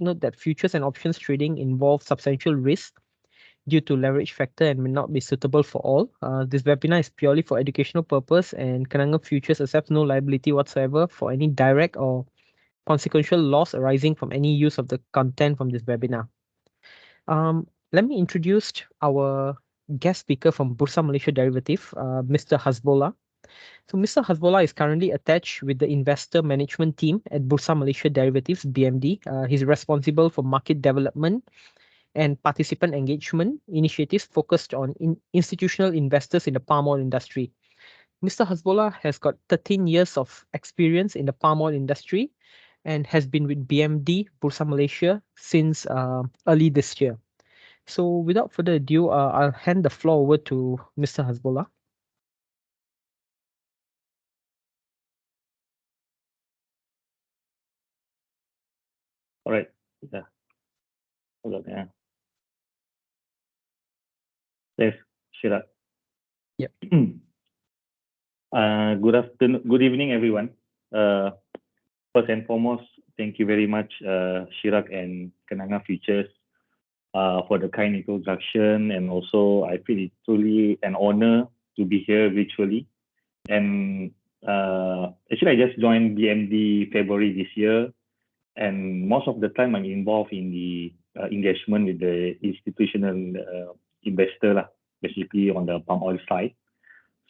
note that futures and options trading involve substantial risk due to leverage factor and may not be suitable for all. This webinar is purely for educational purpose, and Kenanga Futures accepts no liability whatsoever for any direct or consequential loss arising from any use of the content from this webinar. Let me introduce our guest speaker from Bursa Malaysia Derivative, Mr. Hasbollah. So Mr. Hasbollah is currently attached with the investor management team at Bursa Malaysia Derivatives, BMD. He's responsible for market development and participant engagement initiatives focused on institutional investors in the palm oil industry. Mr. Hasbollah has got 13 years of experience in the palm oil industry and has been with BMD, Bursa Malaysia, since early this year. So without further ado, I'll hand the floor over to Mr. Hasbollah. All right. Yeah. Hold on. Yeah. Yes, Shirak. Yep. Good afternoon. Good evening, everyone. First and foremost, thank you very much, Shirak and Kenanga Futures, for the kind introduction, and also I feel it's truly an honor to be here virtually. And actually, I just joined BMD February this year, and most of the time I'm involved in the engagement with the institutional investor, basically on the palm oil side.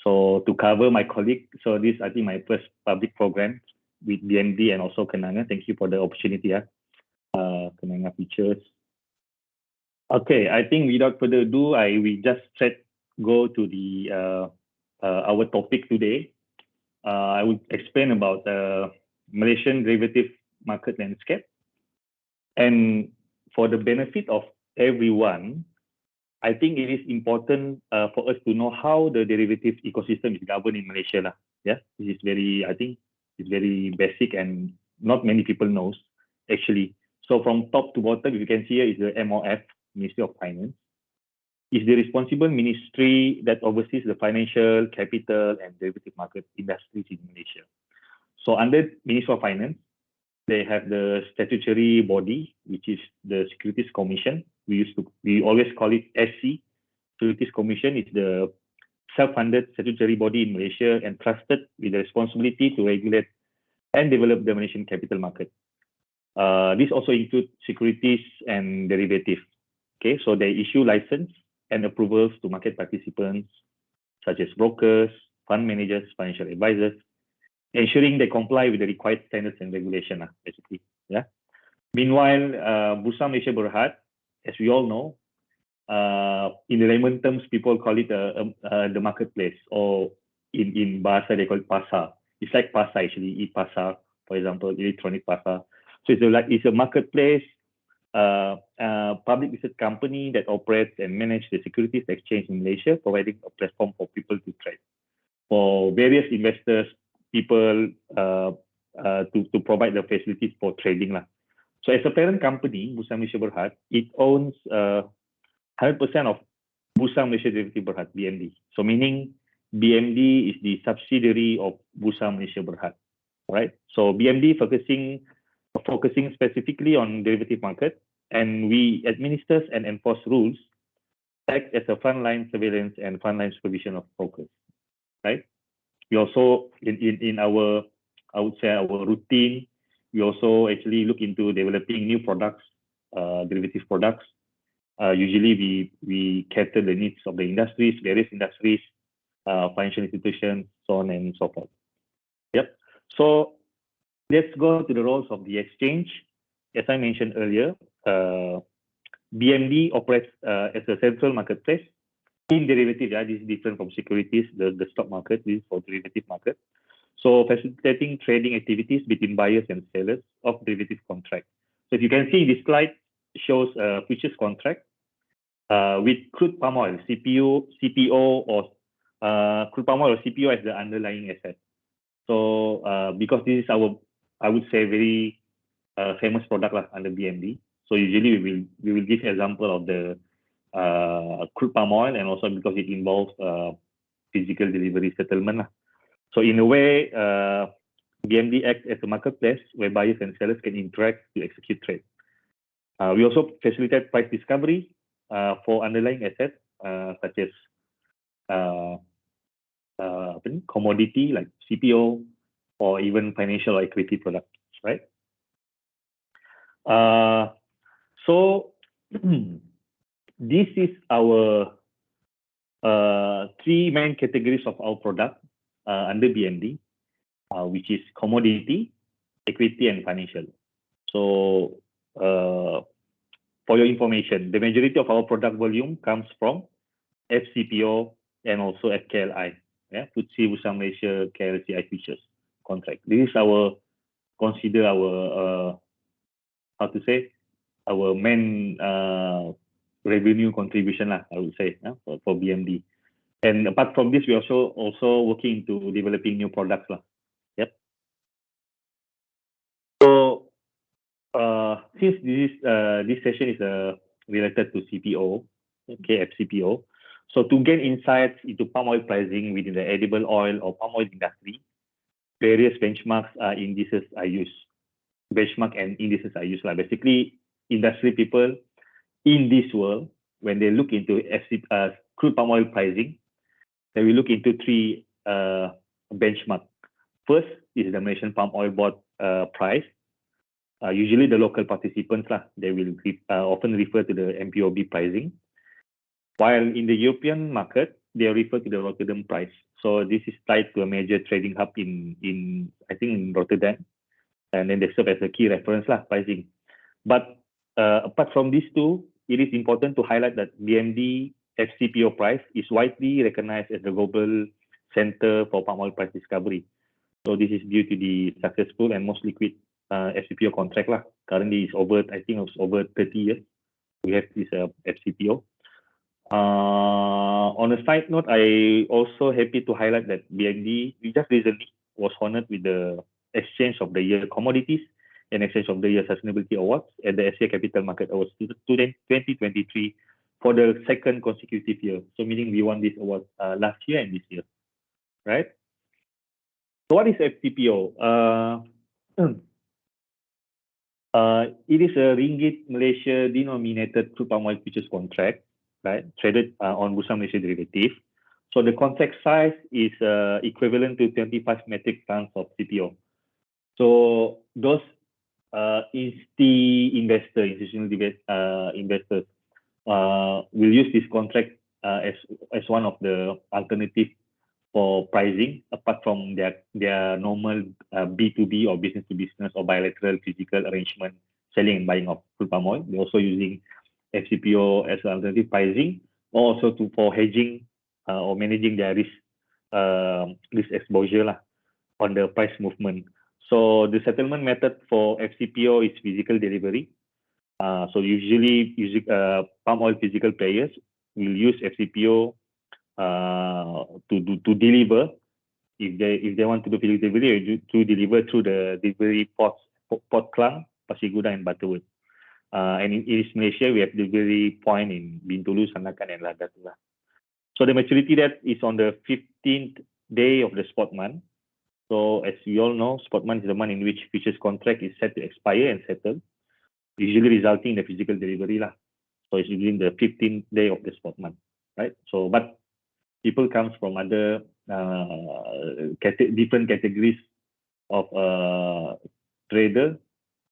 So to cover my colleague, so this I think my first public program with BMD and also Kenanga. Thank you for the opportunity, Kenanga Futures. Okay, I think without further ado, we just go to the our topic today. I will explain about the Malaysian derivative market landscape, and for the benefit of everyone, I think it is important for us to know how the derivative ecosystem is governed in Malaysia. Yeah, this is very, I think, it's very basic and not many people knows actually. So from top to bottom, you can see here is the MOF, Ministry of Finance. Is the responsible ministry that oversees the financial, capital, and derivative market industries in Malaysia. So under Ministry of Finance, they have the statutory body, which is the Securities Commission. We always call it SC. Securities Commission is the self-funded statutory body in Malaysia and trusted with the responsibility to regulate and develop the Malaysian capital market. This also includes securities and derivatives. Okay, so they issue license and approvals to market participants such as brokers, fund managers, financial advisors, ensuring they comply with the required standards and regulation, basically. Yeah. Meanwhile, Bursa Malaysia Berhad, as we all know, in the layman terms, people call it the marketplace, or in Bahasa they call it pasar. It's like pasar actually, e-pasar, for example, electronic pasar. So it's a marketplace, public listed company that operates and manages the securities exchange in Malaysia, providing a platform for people to trade. For various investors, people to provide the facilities for trading. So as a parent company, Bursa Malaysia Berhad, it owns 100% of Bursa Malaysia Derivative Berhad, BMD. So meaning BMD is the subsidiary of Bursa Malaysia Berhad, right? So BMD focusing specifically on derivative market, and we administer and enforce rules, act as a frontline surveillance and frontline supervision of brokers, right? We also in our, I would say, our routine, we also actually look into developing new products, derivative products. Usually we cater the needs of the industries, various industries, financial institutions, so on and so forth. Yep. So let's go to the roles of the exchange. As I mentioned earlier, BMD operates as a central marketplace in derivative. Yeah, this is different from securities, the stock market. This is for derivative market. So facilitating trading activities between buyers and sellers of derivative contracts. So if you can see this slide shows a futures contract with crude palm oil, CPO or crude palm oil or CPO as the underlying asset. So because this is our, I would say, very famous product under BMD. So usually we will give example of the crude palm oil, and also because it involves physical delivery settlement. So in a way, BMD acts as a marketplace where buyers and sellers can interact to execute trade. We also facilitate price discovery for underlying assets such as commodity like CPO or even financial or equity products, right? So this is our three main categories of our product under BMD, which is commodity, equity, and financial. So for your information, the majority of our product volume comes from FCPO and also FKLI, FTSE Bursa Malaysia KLCI futures contract. This is consider our our main revenue contribution lah, I would say, for BMD. And apart from this, we also working to developing new products lah. Yep. So since this session is related to CPO, okay, FCPO. So to gain insights into palm oil pricing within the edible oil or palm oil industry, various benchmarks indices are used. Benchmark and indices are used. Basically, industry people in this world, when they look into crude palm oil pricing, they will look into three benchmark. First is the Malaysian Palm Oil Board price. Usually the local participants, they will often refer to the MPOB pricing. While in the European market, they refer to the Rotterdam price. So this is tied to a major trading hub in I think in Rotterdam, and then they serve as a key reference pricing. But apart from these two, it is important to highlight that BMD FCPO price is widely recognized as the global center for palm oil price discovery. So this is due to the successful and most liquid FCPO contract Currently, it's over, I think it's over 30 years. We have this FCPO. On a side note, I also happy to highlight that BMD, we just recently was honored with the Exchange of the Year Commodities and Exchange of the Year Sustainability Awards at the Asia Capital Market Awards 2023 for the second consecutive year. So meaning we won this award last year and this year, right? So what is FCPO? It is a Ringgit Malaysia denominated crude palm oil futures contract, right? Traded on Bursa Malaysia derivative. So the contract size is equivalent to 25 metric tons of CPO. So those institutional investors will use this contract as one of the alternatives for pricing, apart from their normal B2B or business to business or bilateral physical arrangement selling and buying of crude palm oil. They're also using FCPO as an alternative pricing, or also for hedging or managing their risk exposure on the price movement. So the settlement method for FCPO is physical delivery. So usually palm oil physical players will use FCPO to deliver if they want to do physical delivery, to deliver through the delivery ports, Port Klang, Pasir Gudang, and Butterworth. And in East Malaysia, we have delivery point in Bintulu, Sandakan, and Ladakh. So the maturity date is on the 15th day of the spot month. So as you all know, spot month is the month in which futures contract is set to expire and settle, usually resulting in the physical delivery. So it's within the 15th day of the spot month, right? So, but people comes from other different categories of trader.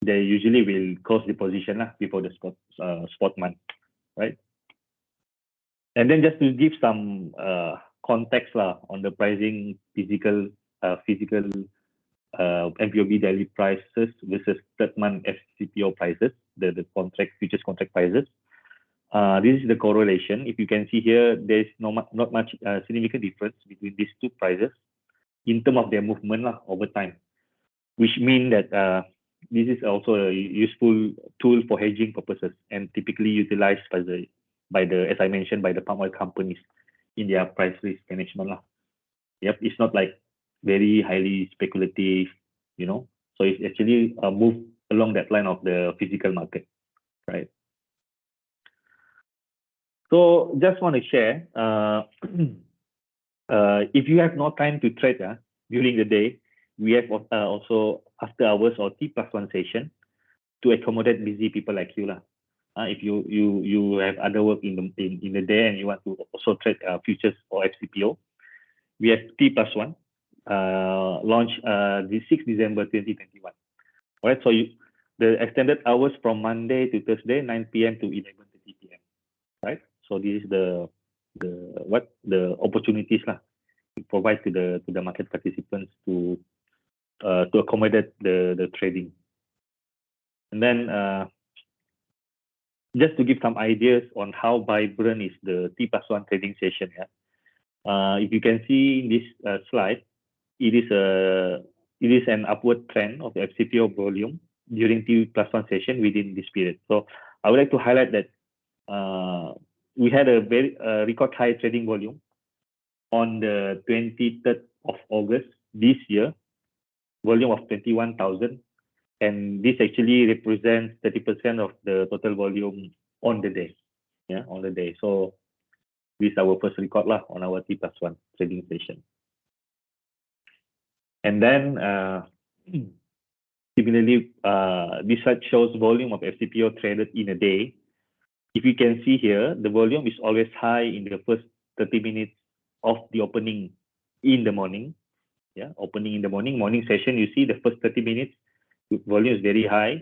They usually will close the position before the spot month, right? And then just to give some context on the pricing physical MPOB daily prices versus third month FCPO prices, the futures contract prices. This is the correlation. If you can see here, there's not much significant difference between these two prices in terms of their movement over time, which means that this is also a useful tool for hedging purposes and typically utilized by the as I mentioned, by the palm oil companies in their price risk management. Yep, it's not like very highly speculative, So it's actually a move along that line of the physical market, right? So just want to share, if you have no time to trade during the day, we have also after hours or T+1 session to accommodate busy people like you. If you have other work in the day and you want to also trade futures or FCPO, we have T+1 launched the 6th December 2021. All right, so the extended hours from Monday to Thursday, 9 p.m. to 11:30 p.m. Right, so this is the opportunities lah we provide to the market participants to accommodate the trading. And then just to give some ideas on how vibrant is the T+1 trading session. If you can see in this slide, it is an upward trend of the FCPO volume during T+1 session within this period. So I would like to highlight that we had a very record high trading volume on the 23rd of August this year, volume of 21,000, and this actually represents 30% of the total volume on the day. On the day. So this is our first record lah on our T+1 trading session. And then similarly, this slide shows volume of FCPO traded in a day. If you can see here, the volume is always high in the first 30 minutes of the opening in the morning. Opening in the morning session, you see the first 30 minutes, volume is very high.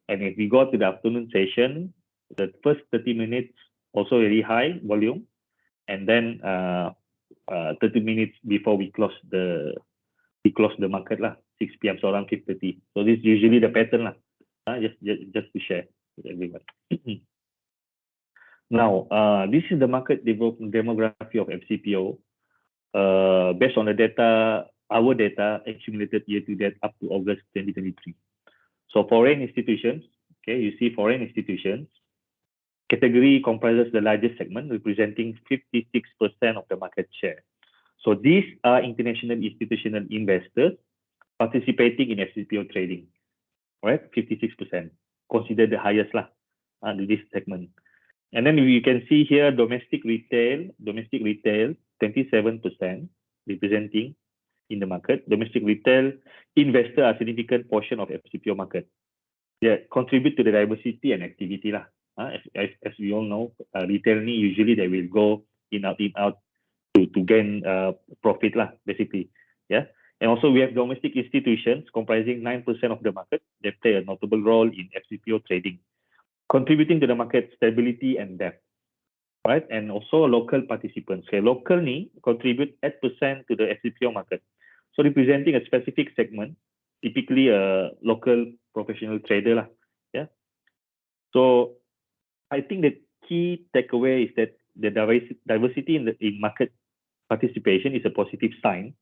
And if we go to the afternoon session, the first 30 minutes also very high volume. And then 30 minutes before we close the market lah, 6 p.m. so around 5:30. So this is usually the pattern lah. Just to share with everyone. Now, this is the market demography of FCPO based on the data, our data accumulated year to date up to August 2023. So foreign institutions, okay, you see foreign institutions category comprises the largest segment, representing 56% of the market share. So these are international institutional investors participating in FCPO trading, right? 56%, considered the highest lah in this segment. And then you can see here domestic retail, 27% representing in the market. Domestic retail investor are a significant portion of FCPO market. They contribute to the diversity and activity lah. As we all know, retail ni usually they will go in out to gain profit lah, basically. And also we have domestic institutions comprising 9% of the market. They play a notable role in FCPO trading, contributing to the market stability and depth, right? And also local participants. Okay, local ni contribute 8% to the FCPO market. So representing a specific segment, typically a local professional trader lah. So I think the key takeaway is that the diversity in market participation is a positive sign,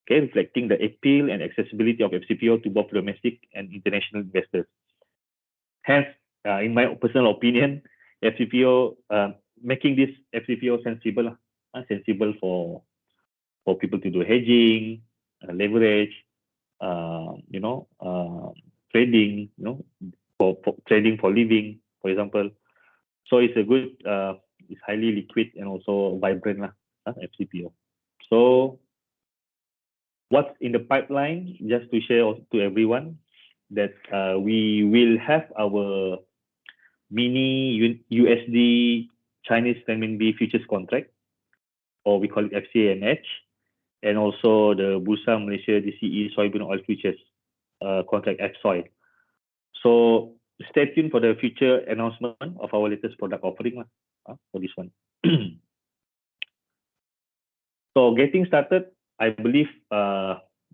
okay, reflecting the appeal and accessibility of FCPO to both domestic and international investors. Hence, in my personal opinion, FCPO making this FCPO sensible for people to do hedging, leverage, trading, for trading for living, for example. So it's a good, it's highly liquid and also vibrant FCPO. So what's in the pipeline? Just to share to everyone that we will have our mini USD Chinese renminbi futures contract, or we call it FCA and hedge, and also the Bursa Malaysia DCE soybean oil futures contract FSOI. So stay tuned for the future announcement of our latest product offering for this one. So getting started, I believe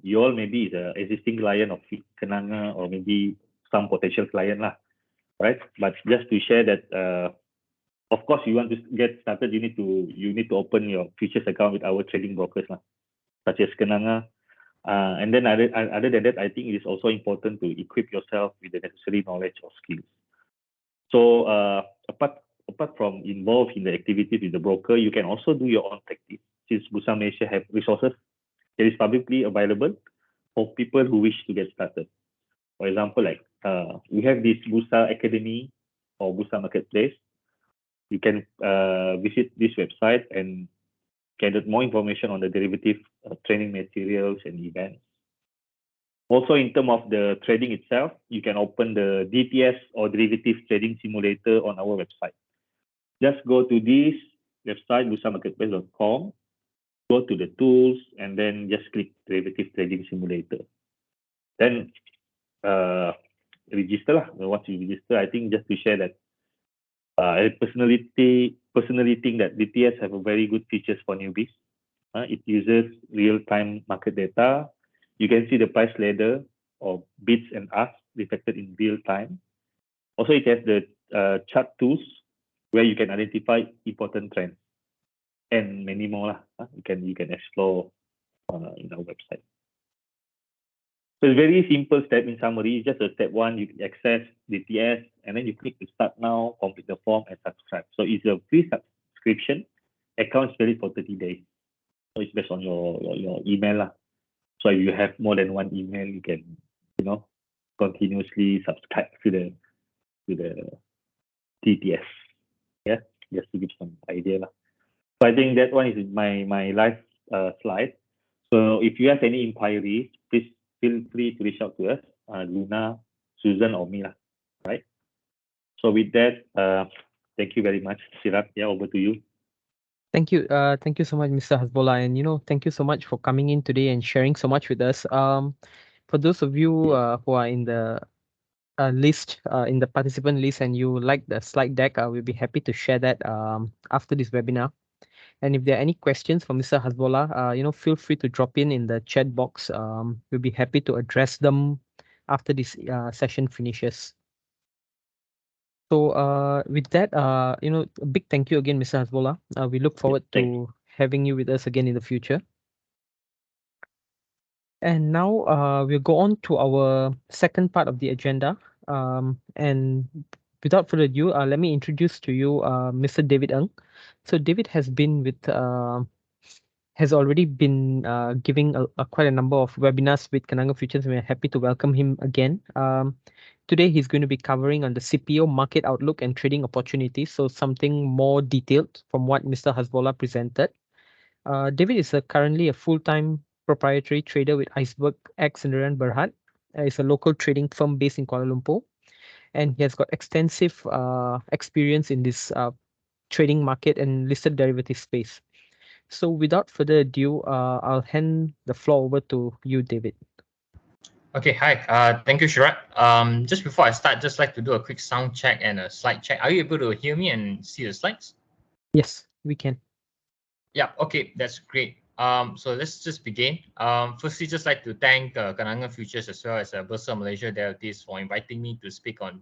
you all maybe is an existing client of Kenanga or maybe some potential client lah, right? But just to share that, of course, you want to get started, you need to open your futures account with our trading brokers lah, such as Kenanga. And then other than that, I think it is also important to equip yourself with the necessary knowledge or skills. So apart from involved in the activities with the broker, you can also do your own practice. Since Bursa Malaysia have resources that is publicly available for people who wish to get started. For example, like we have this Bursa Academy or Bursa Marketplace. You can visit this website and get more information on the derivative training materials and events. Also, in terms of the trading itself, you can open the DTS or derivative trading simulator on our website. Just go to this website, bursamarketplace.com, go to the tools, and then just click derivative trading simulator. Then register lah. Once you register, I think just to share that I personally think that DTS have a very good features for newbies. It uses real-time market data. You can see the price ladder of bids and asks reflected in real time. Also, it has the chart tools where you can identify important trends and many more lah. You can explore in our website. So it's very simple step in summary. It's just a step one, you access DTS, and then you click to start now, complete the form, and subscribe. So it's a free subscription. Account is valid for 30 days. So it's based on your email lah. So if you have more than one email, you can continuously subscribe to the DTS. Yeah, just to give some idea lah. So I think that one is my live slide. So if you have any inquiries, please feel free to reach out to us, Luna, Susan, or me lah. Right. So with that, thank you very much, Sirat. Yeah, over to you. Thank you. Thank you so much, Mr. Hasbullah. And thank you so much for coming in today and sharing so much with us. For those of you who are in the list, in the participant list, and you like the slide deck, we'll be happy to share that after this webinar. And if there are any questions for Mr. Hasbullah, feel free to drop in the chat box. We'll be happy to address them after this session finishes. So with that, a big thank you again, Mr. Hasbullah. We look forward to having you with us again in the future. And now we'll go on to our second part of the agenda. And without further ado, let me introduce to you Mr. David Ng. So David has been with has already been giving quite a number of webinars with Kenanga Futures. We're happy to welcome him again. Today, he's going to be covering on the CPO market outlook and trading opportunities, so something more detailed from what Mr. Hasbullah presented. David is currently a full-time proprietary trader with Iceberg X Sendirian Berhad. It's a local trading firm based in Kuala Lumpur, and he has got extensive experience in this trading market and listed derivative space. So without further ado, I'll hand the floor over to you, David. Okay, hi. Thank you, Shirak. Just before I start, just like to do a quick sound check and a slide check. Are you able to hear me and see the slides? Yes, we can. Yeah, okay, that's great. So let's just begin. Firstly, just like to thank Kenanga Futures as well as Bursa Malaysia Derivatives for inviting me to speak on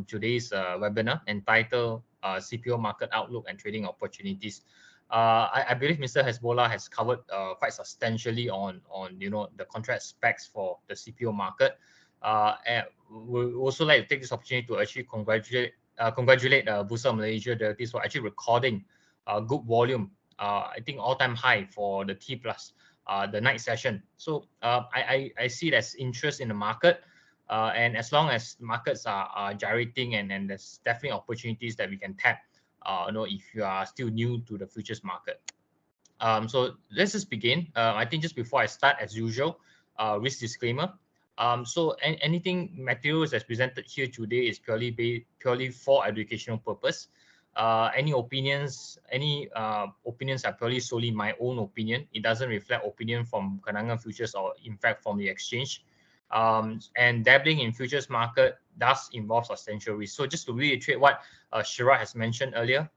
today's webinar entitled CPO Market Outlook and Trading Opportunities. I believe Mr. Hasbullah has covered quite substantially on the contract specs for the CPO market. And we also like to take this opportunity to actually congratulate Bursa Malaysia Derivatives for actually recording good volume. I think all-time high for the T plus the night session. So I see there's interest in the market, and as long as markets are gyrating, and there's definitely opportunities that we can tap. If you are still new to the futures market. So let's just begin. I think just before I start, as usual, risk disclaimer. So anything materials that's presented here today is purely for educational purpose. Any opinions are purely solely my own opinion. It doesn't reflect opinion from Kenanga Futures or in fact from the exchange. And dabbling in futures market does involve substantial risk. So just to reiterate what Shira has mentioned earlier,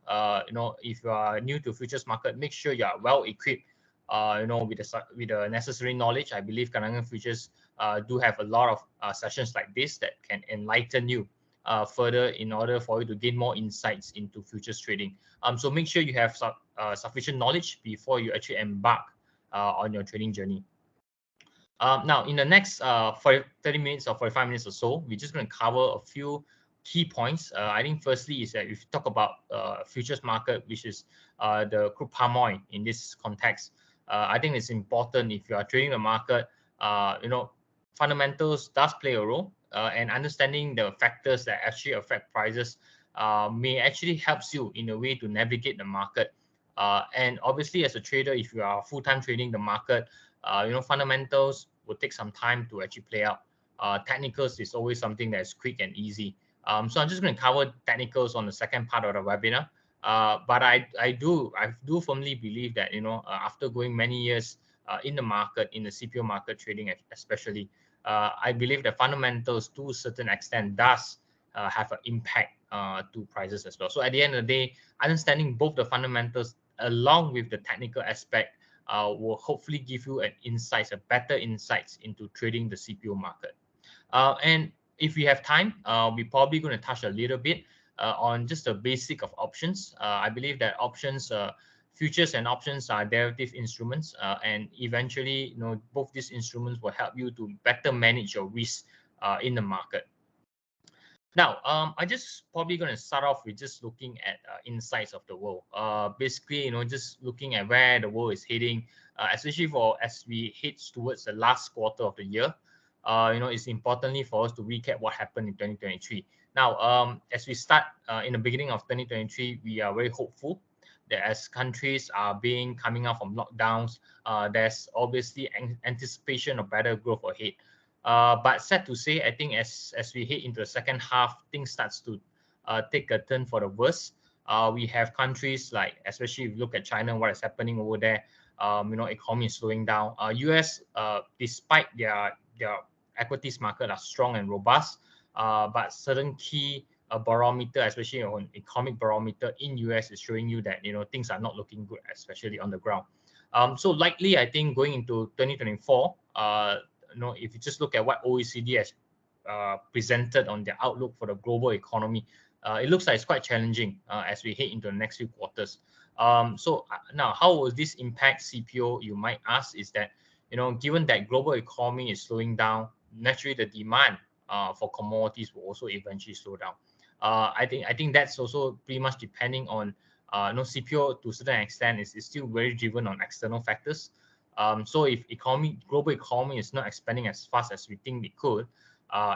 if you are new to futures market, make sure you are well equipped, with the necessary knowledge. I believe Kenanga Futures do have a lot of sessions like this that can enlighten you further in order for you to gain more insights into futures trading. So make sure you have sufficient knowledge before you actually embark on your trading journey. Now, in the next 30 minutes or 45 minutes or so, we're just going to cover a few key points. I think firstly is that if you talk about futures market, which is the crude palm oil in this context, I think it's important if you are trading the market, fundamentals does play a role, and understanding the factors that actually affect prices may actually helps you in a way to navigate the market. And obviously, as a trader, if you are full-time trading the market, fundamentals will take some time to actually play out. Technicals is always something that's quick and easy. So I'm just going to cover technicals on the second part of the webinar. But I do firmly believe that, after going many years in the market, in the CPO market trading especially, I believe the fundamentals to a certain extent does have an impact to prices as well. So at the end of the day, understanding both the fundamentals along with the technical aspect will hopefully give you a better insights into trading the CPO market. And if we have time, we're probably going to touch a little bit on just the basic of options. I believe that options, futures and options are derivative instruments, and eventually, both these instruments will help you to better manage your risk in the market. Now, I just probably going to start off with just looking at insights of the world. Basically, just looking at where the world is heading, especially as we head towards the last quarter of the year. It's importantly for us to recap what happened in 2023. Now, as we start in the beginning of 2023, we are very hopeful that as countries are coming out from lockdowns, there's obviously anticipation of better growth ahead. But sad to say, I think as we head into the second half, things starts to take a turn for the worse. We have countries like, especially if you look at China, what is happening over there. Economy is slowing down. US, despite their equities market are strong and robust, but certain key barometer, especially on economic barometer in US, is showing you that things are not looking good, especially on the ground. So likely, I think going into 2024. If you just look at what OECD has presented on their outlook for the global economy, it looks like it's quite challenging as we head into the next few quarters. So now, how will this impact CPO? You might ask. Is that given that global economy is slowing down, naturally the demand for commodities will also eventually slow down. I think that's also pretty much depending on CPO to a certain extent is still very driven on external factors. So if global economy is not expanding as fast as we think it could,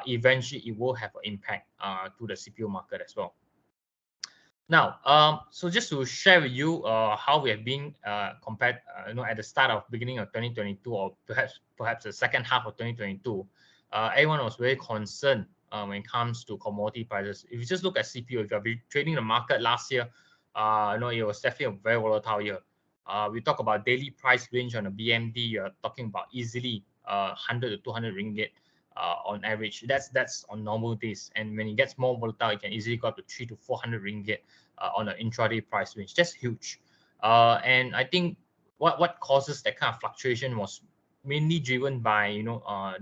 eventually it will have an impact to the CPO market as well. Now, so just to share with you how we have been compared, at the start of beginning of 2022, or perhaps the second half of 2022, everyone was very concerned when it comes to commodity prices. If you just look at CPO, if you have been trading the market last year, it was definitely a very volatile year. We talk about daily price range on a BMD. You're talking about easily 100 to 200 ringgit on average. That's on normal days. And when it gets more volatile, it can easily go up to 300 to 400 ringgit on an intraday price range. That's huge. And I think what causes that kind of fluctuation was mainly driven by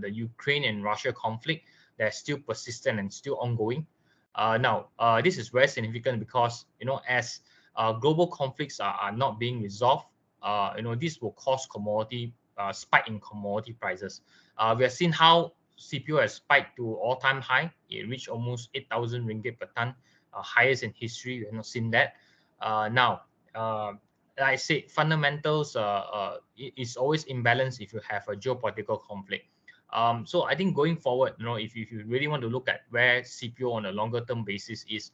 the Ukraine and Russia conflict that's still persistent and still ongoing. Now, this is very significant because as global conflicts are not being resolved, this will cause spike in commodity prices. We have seen how CPO has spiked to all-time high. It reached almost 8,000 ringgit per ton, highest in history. We have not seen that. Now, like I said, fundamentals is always imbalanced if you have a geopolitical conflict. So I think going forward, if you really want to look at where CPO on a longer-term basis is,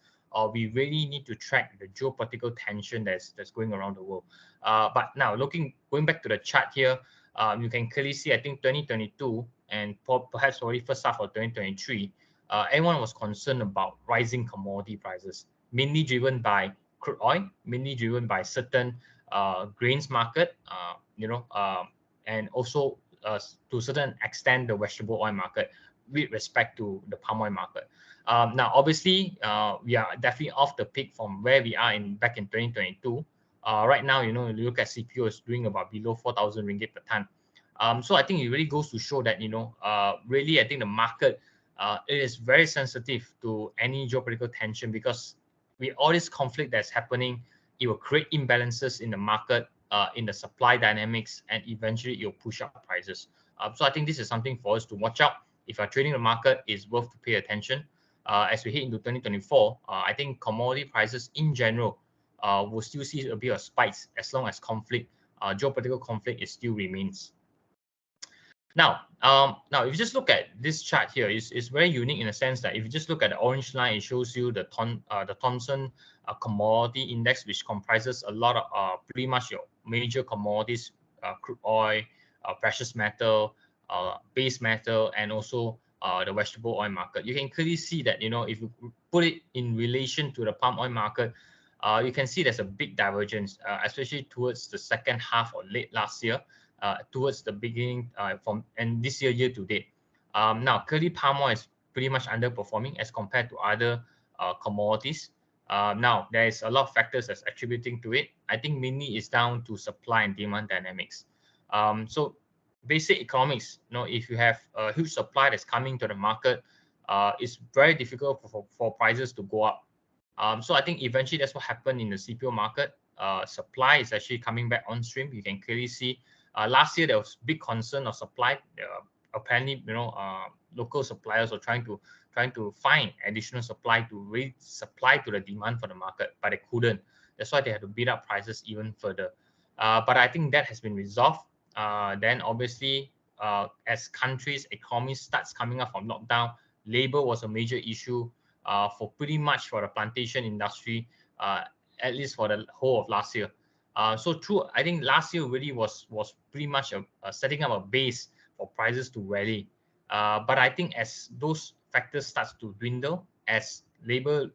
we really need to track the geopolitical tension that's going around the world. But now, going back to the chart here, you can clearly see, I think 2022 and perhaps already first half of 2023, everyone was concerned about rising commodity prices, mainly driven by crude oil, mainly driven by certain grains market, and also to a certain extent the vegetable oil market with respect to the palm oil market. Now, obviously, we are definitely off the peak from where we are back in 2022. Right now, you look at CPO is doing about below 4,000 ringgit per ton. So I think it really goes to show that, really, I think the market is very sensitive to any geopolitical tension, because with all this conflict that's happening, it will create imbalances in the market, in the supply dynamics, and eventually it will push up prices. So I think this is something for us to watch out. If you're trading the market, it's worth to pay attention. As we head into 2024, I think commodity prices in general will still see a bit of spikes as long as geopolitical conflict still remains. Now, if you just look at this chart here, it's very unique in the sense that if you just look at the orange line, it shows you the Thomson Commodity Index, which comprises a lot of pretty much your major commodities, crude oil, precious metal, base metal, and also the vegetable oil market. You can clearly see that, if you put it in relation to the palm oil market, you can see there's a big divergence, especially towards the second half or late last year, towards the beginning and this year to date. Now, clearly palm oil is pretty much underperforming as compared to other commodities. Now, there is a lot of factors that's attributing to it. I think mainly it's down to supply and demand dynamics. So basic economics, if you have a huge supply that's coming to the market, it's very difficult for prices to go up. So I think eventually that's what happened in the CPO market. Supply is actually coming back on stream. You can clearly see last year there was big concern of supply. Apparently, local suppliers were trying to find additional supply to raise supply to the demand for the market, but they couldn't. That's why they had to bid up prices even further. But I think that has been resolved. Then obviously, as countries' economy starts coming up from lockdown, labor was a major issue for pretty much for the plantation industry, at least for the whole of last year. So true, I think last year really was pretty much setting up a base for prices to rally. But I think as those factors starts to dwindle, as labor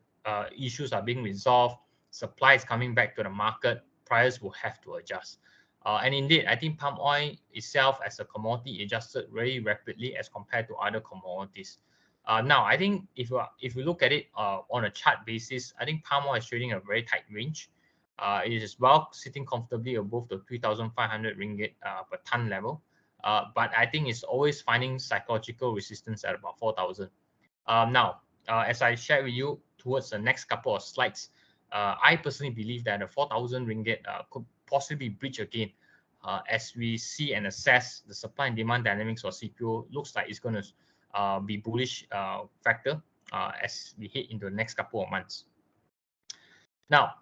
issues are being resolved, supply is coming back to the market, prices will have to adjust. And indeed, I think palm oil itself as a commodity adjusted very rapidly as compared to other commodities. Now, I think if you look at it on a chart basis, I think palm oil is trading a very tight range. It is well sitting comfortably above the 3,500 ringgit per ton level. But I think it's always finding psychological resistance at about 4,000. Now, as I shared with you towards the next couple of slides, I personally believe that the 4,000 ringgit could possibly breach again as we see and assess the supply and demand dynamics for CPO. Looks like it's going to be bullish factor as we head into the next couple of months. Now,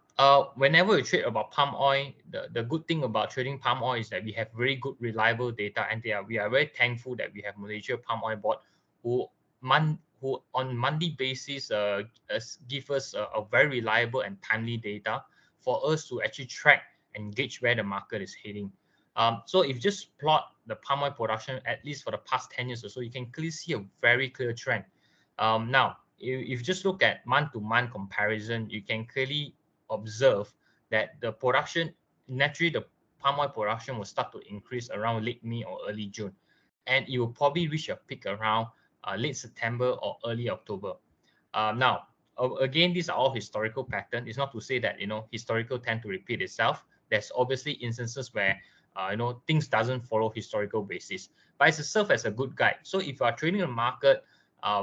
whenever we trade about palm oil, the good thing about trading palm oil is that we have very good reliable data, and we are very thankful that we have Malaysia Palm Oil Board who on monthly basis give us a very reliable and timely data for us to actually track and gauge where the market is heading. So if you just plot the palm oil production, at least for the past 10 years or so, you can clearly see a very clear trend. Now, if you just look at month-to-month comparison, you can clearly observe that the production, naturally the palm oil production will start to increase around late May or early June. And it will probably reach a peak around late September or early October. Now, again, these are all historical patterns. It's not to say that, historical tend to repeat itself. There's obviously instances where, things doesn't follow historical basis, but it's serve as a good guide. So if you are trading the market,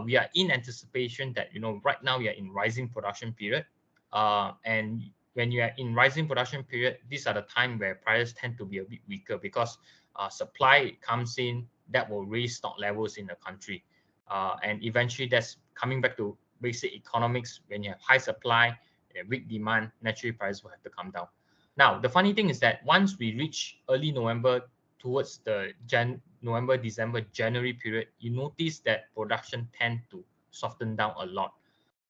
we are in anticipation that, right now we are in rising production period. And when you are in rising production period, these are the time where prices tend to be a bit weaker because supply comes in that will raise stock levels in the country. And eventually that's coming back to basic economics. When you have high supply, weak demand, naturally prices will have to come down. Now, the funny thing is that once we reach early November towards the November, December, January period, you notice that production tend to soften down a lot.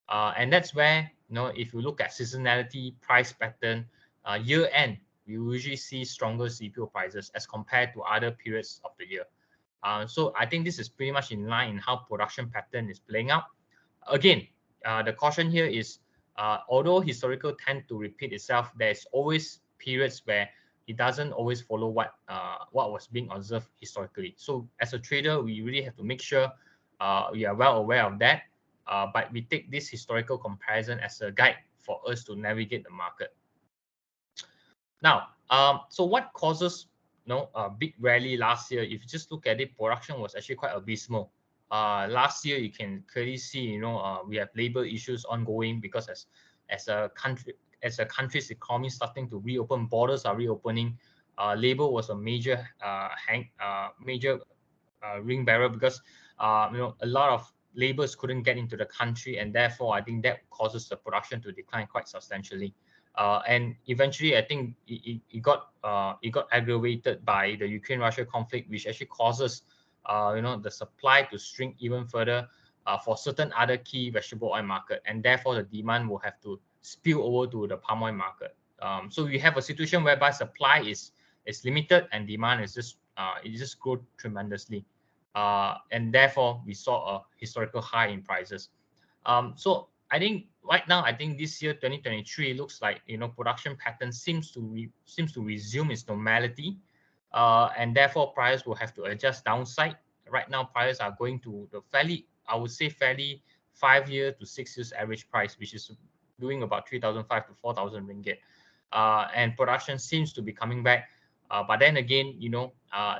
And that's where, if you look at seasonality, price pattern, year end, you usually see stronger CPO prices as compared to other periods of the year. So I think this is pretty much in line in how production pattern is playing out. Again, the caution here is, although historical tend to repeat itself, there's always periods where it doesn't always follow what was being observed historically. So as a trader, we really have to make sure we are well aware of that. But we take this historical comparison as a guide for us to navigate the market. Now, so what causes a big rally last year? If you just look at it, production was actually quite abysmal. Last year, you can clearly see, we have labor issues ongoing because as a country's economy starting to reopen, borders are reopening. Labor was a major ring bearer because a lot of laborers couldn't get into the country, and therefore I think that causes the production to decline quite substantially. And eventually, I think it got aggravated by the Ukraine-Russia conflict, which actually causes the supply to shrink even further for certain other key vegetable oil market, and therefore the demand will have to spill over to the palm oil market. So we have a situation whereby supply is limited and demand is just grow tremendously. and therefore we saw a historical high in prices. So I think right now, I think this year 2023 looks like production pattern seems to resume its normality, and therefore prices will have to adjust downside. Right now, prices are going to the fairly, I would say, fairly 5 year to 6 years average price, which is doing about 3,500 to 4,000 ringgit. And production seems to be coming back. But then again,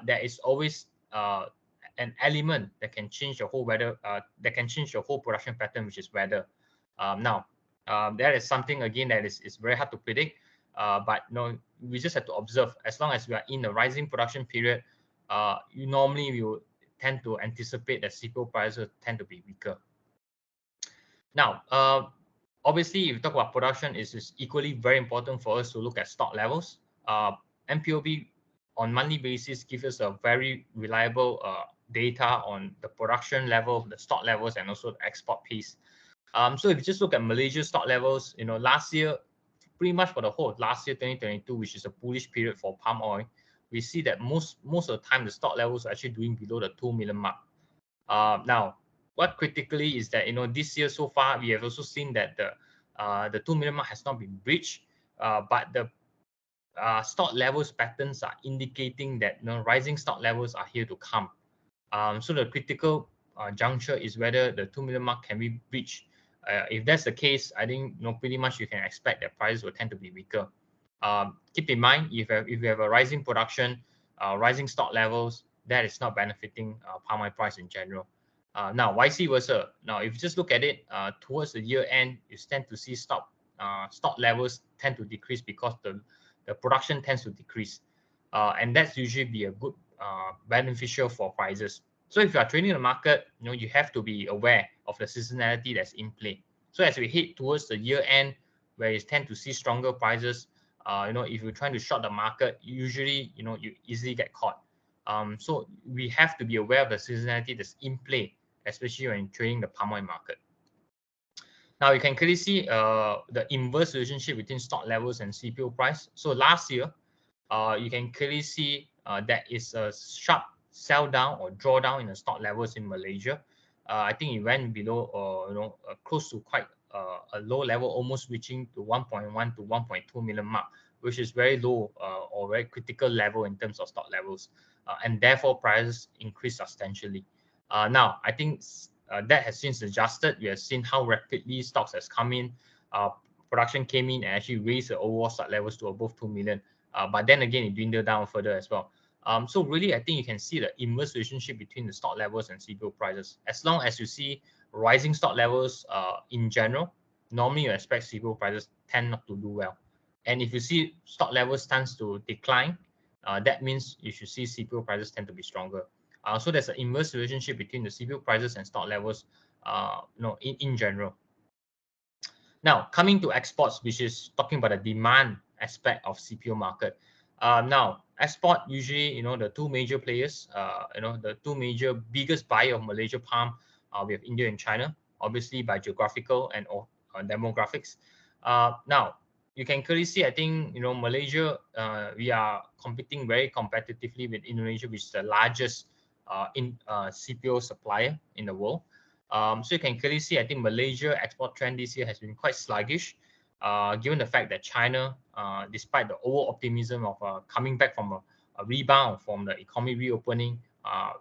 there is always an element that can change the whole weather, that can change the whole production pattern, which is weather. Now, that is something again that is very hard to predict. But we just have to observe. As long as we are in a rising production period, normally we will tend to anticipate that CPO prices tend to be weaker. Now, obviously, if you talk about production, is equally very important for us to look at stock levels. MPOB on monthly basis gives us a very reliable data on the production level, the stock levels, and also the export pace. So if you just look at Malaysia stock levels, last year, pretty much for the whole last year 2022, which is a bullish period for palm oil, we see that most of the time the stock levels are actually doing below the 2 million mark. Now, what critically is that this year so far we have also seen that the 2 million mark has not been breached, but the stock levels patterns are indicating that rising stock levels are here to come. So the critical juncture is whether the 2 million mark can be breached. If that's the case, I think pretty much you can expect that prices will tend to be weaker. Keep in mind, if you have a rising production, rising stock levels, that is not benefiting palm oil price in general. Now, vice versa. Now, if you just look at it towards the year end, you tend to see stock levels tend to decrease because the production tends to decrease, and that's usually be a good beneficial for prices. So if you are trading the market, you have to be aware of the seasonality that's in play. So as we head towards the year end, where you tend to see stronger prices, if you're trying to short the market, usually you easily get caught. So we have to be aware of the seasonality that's in play, especially when trading the palm oil market. Now you can clearly see the inverse relationship between stock levels and CPO price. So last year, you can clearly see that is a sharp sell down or drawdown in the stock levels in Malaysia. I think it went below, close to quite a low level, almost reaching to 1.1 to 1.2 million mark, which is very low or very critical level in terms of stock levels, and therefore prices increased substantially. Now, I think that has since adjusted. We have seen how rapidly stocks has come in. Production came in and actually raised the overall stock levels to above 2 million. But then again, it dwindled down further as well. So really, I think you can see the inverse relationship between the stock levels and CPO prices. As long as you see rising stock levels in general, normally you expect CPO prices tend not to do well. And if you see stock levels tends to decline, that means you should see CPO prices tend to be stronger. So there's an inverse relationship between the CPO prices and stock levels, in general. Now, coming to exports, which is talking about the demand aspect of CPO market. Now, export usually, the two major players, the two major biggest buyer of Malaysia palm, we have India and China, obviously by geographical and demographics. Now, you can clearly see, I think, Malaysia, we are competing very competitively with Indonesia, which is the largest CPO supplier in the world. So you can clearly see, I think Malaysia export trend this year has been quite sluggish, given the fact that China, despite the over optimism of coming back from a rebound from the economy reopening,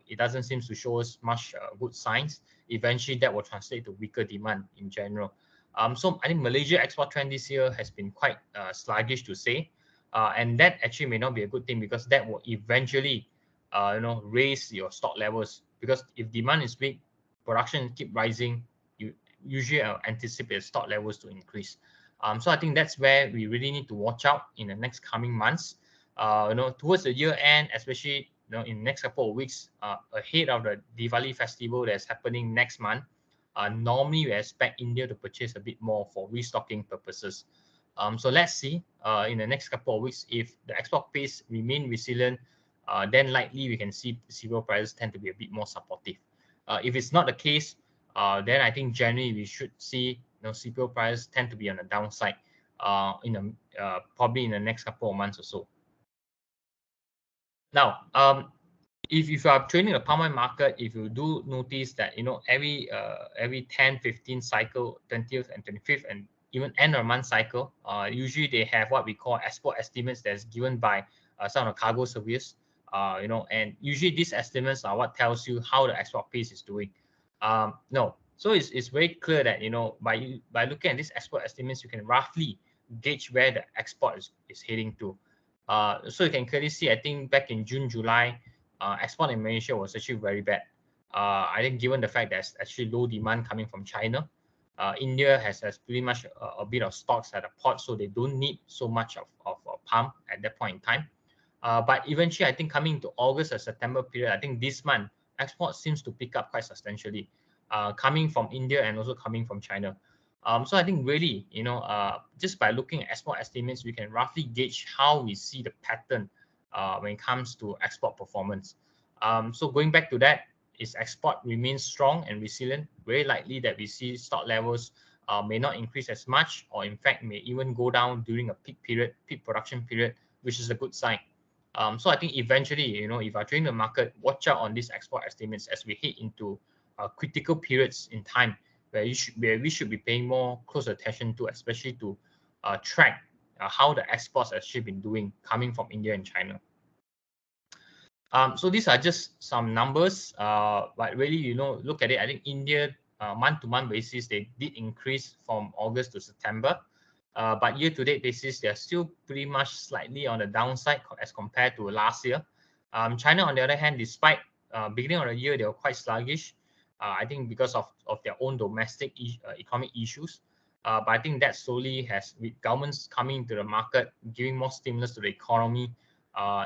it doesn't seem to show us much good signs. Eventually, that will translate to weaker demand in general. So I think Malaysia export trend this year has been quite sluggish to say, and that actually may not be a good thing, because that will eventually, raise your stock levels. Because if demand is weak, production keep rising, you usually anticipate stock levels to increase. So I think that's where we really need to watch out in the next coming months. Towards the year end, especially in the next couple of weeks, ahead of the Diwali festival that's happening next month. Normally we expect India to purchase a bit more for restocking purposes. So let's see in the next couple of weeks, if the export pace remain resilient, then likely we can see CPO prices tend to be a bit more supportive. If it's not the case, then I think generally we should see CPO prices tend to be on the downside probably in the next couple of months or so. Now, if you are trading the palm oil market, if you do notice that every 10, 15 cycle, 20th and 25th, and even end of month cycle, usually they have what we call export estimates that's given by some of the cargo surveyors. And usually these estimates are what tells you how the export pace is doing. No, so it's very clear that by looking at these export estimates, you can roughly gauge where the export is heading to. So you can clearly see, I think back in June, July, export in Malaysia was actually very bad. I think given the fact there's actually low demand coming from China, India has pretty much a bit of stocks at the port, so they don't need so much of palm at that point in time. But eventually, I think coming into August or September period, I think this month, export seems to pick up quite substantially, coming from India and also coming from China. So I think really, just by looking at export estimates, we can roughly gauge how we see the pattern when it comes to export performance. So going back to that, is export remains strong and resilient, very likely that we see stock levels may not increase as much, or in fact may even go down during a peak production period, which is a good sign. So I think eventually, if you're trading the market, watch out on these export estimates as we head into critical periods in time where we should be paying more close attention to, especially to track how the exports actually been doing coming from India and China. So these are just some numbers, but really, look at it. I think India, month-to-month basis, they did increase from August to September. But year-to-date basis, they're still pretty much slightly on the downside as compared to last year. China, on the other hand, despite beginning of the year, they were quite sluggish. I think because of their own domestic economic issues. But I think that slowly has, with governments coming into the market, giving more stimulus to the economy,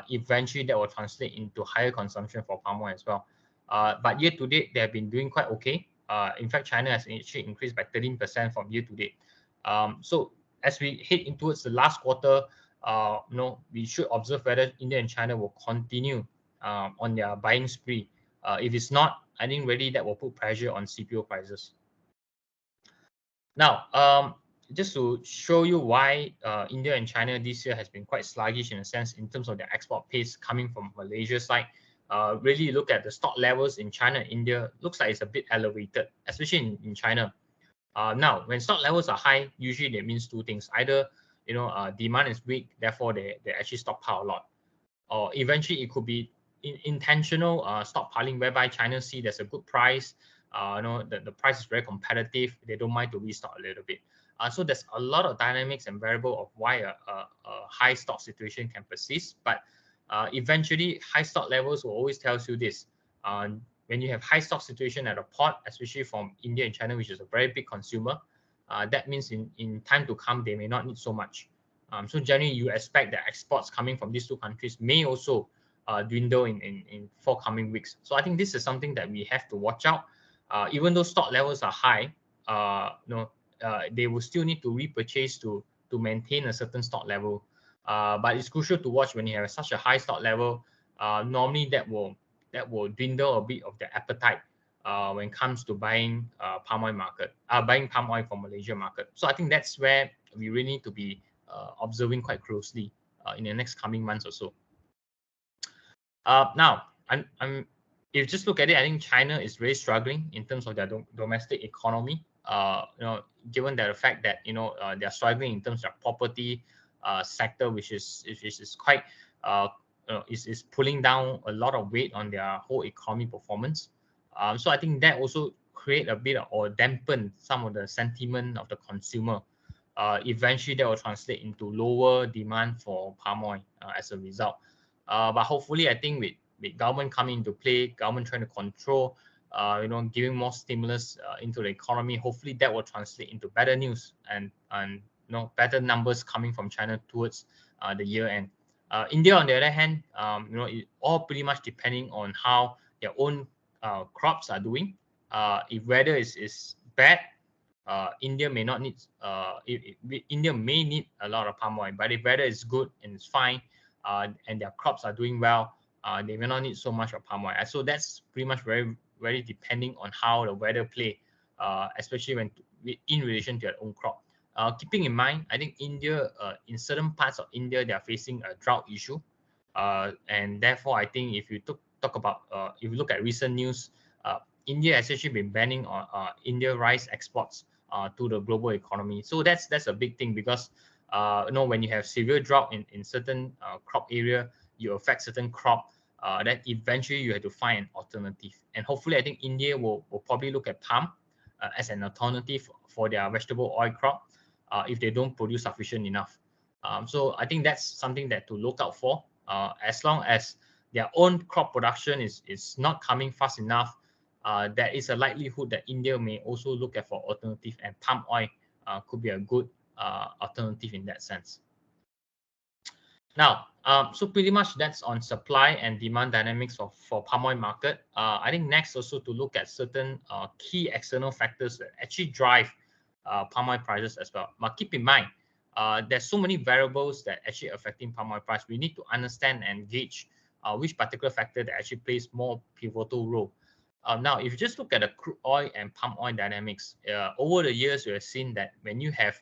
eventually that will translate into higher consumption for palm oil as well. But year to date, they have been doing quite okay. In fact, China has actually increased by 13% from year to date. So as we head in towards the last quarter, we should observe whether India and China will continue on their buying spree. If it's not, I think really that will put pressure on CPO prices. Now, just to show you why India and China this year has been quite sluggish in a sense in terms of their export pace coming from Malaysia side. Really look at the stock levels in China and India, looks like it's a bit elevated, especially in China. Now, when stock levels are high, usually that means two things. Either, demand is weak, therefore they actually stockpile a lot. Or eventually it could be intentional stockpiling, whereby China see there's a good price, the price is very competitive, they don't mind to restock a little bit. So there's a lot of dynamics and variable of why a high stock situation can persist. But eventually, high stock levels will always tell you this. When you have high stock situation at a port, especially from India and China, which is a very big consumer, that means in time to come, they may not need so much. So generally, you expect that exports coming from these two countries may also dwindle in forthcoming weeks. So I think this is something that we have to watch out. Even though stock levels are high, they will still need to repurchase to maintain a certain stock level. But it's crucial to watch when you have such a high stock level. Normally, that will dwindle a bit of the appetite when it comes to buying palm oil from Malaysia market. So I think that's where we really need to be observing quite closely in the next coming months or so. Now, if you just look at it, I think China is really struggling in terms of their domestic economy. Given the fact that they are struggling in terms of property sector, which is quite is pulling down a lot of weight on their whole economy performance. So I think that also create a bit or dampen some of the sentiment of the consumer. Eventually, that will translate into lower demand for palm oil as a result. But hopefully, I think with government coming into play, government trying to control, giving more stimulus into the economy, hopefully that will translate into better news and better numbers coming from China towards the year end. India, on the other hand, it all pretty much depending on how their own crops are doing. If weather is bad, India may not need. India may need a lot of palm oil, but if weather is good and it's fine, and their crops are doing well, they may not need so much of palm oil. So that's pretty much very, very depending on how the weather play, especially when in relation to their own crop. Keeping in mind, I think India, in certain parts of India, they are facing a drought issue, and therefore, I think if you talk about if you look at recent news, India has actually been banning India rice exports to the global economy. So that's a big thing, because when you have severe drought in certain crop area, you affect certain crop, then eventually you have to find an alternative. And hopefully, I think India will probably look at palm as an alternative for their vegetable oil crop if they don't produce sufficient enough. So I think that's something that to look out for. As long as their own crop production is not coming fast enough, there is a likelihood that India may also look at for alternative, and palm oil could be a good alternative in that sense. Now, so pretty much that's on supply and demand dynamics for palm oil market. I think next also to look at certain key external factors that actually drive palm oil prices as well. But keep in mind, there's so many variables that actually affecting palm oil price. We need to understand and gauge which particular factor that actually plays more pivotal role. Now, if you just look at the crude oil and palm oil dynamics, over the years, we have seen that when you have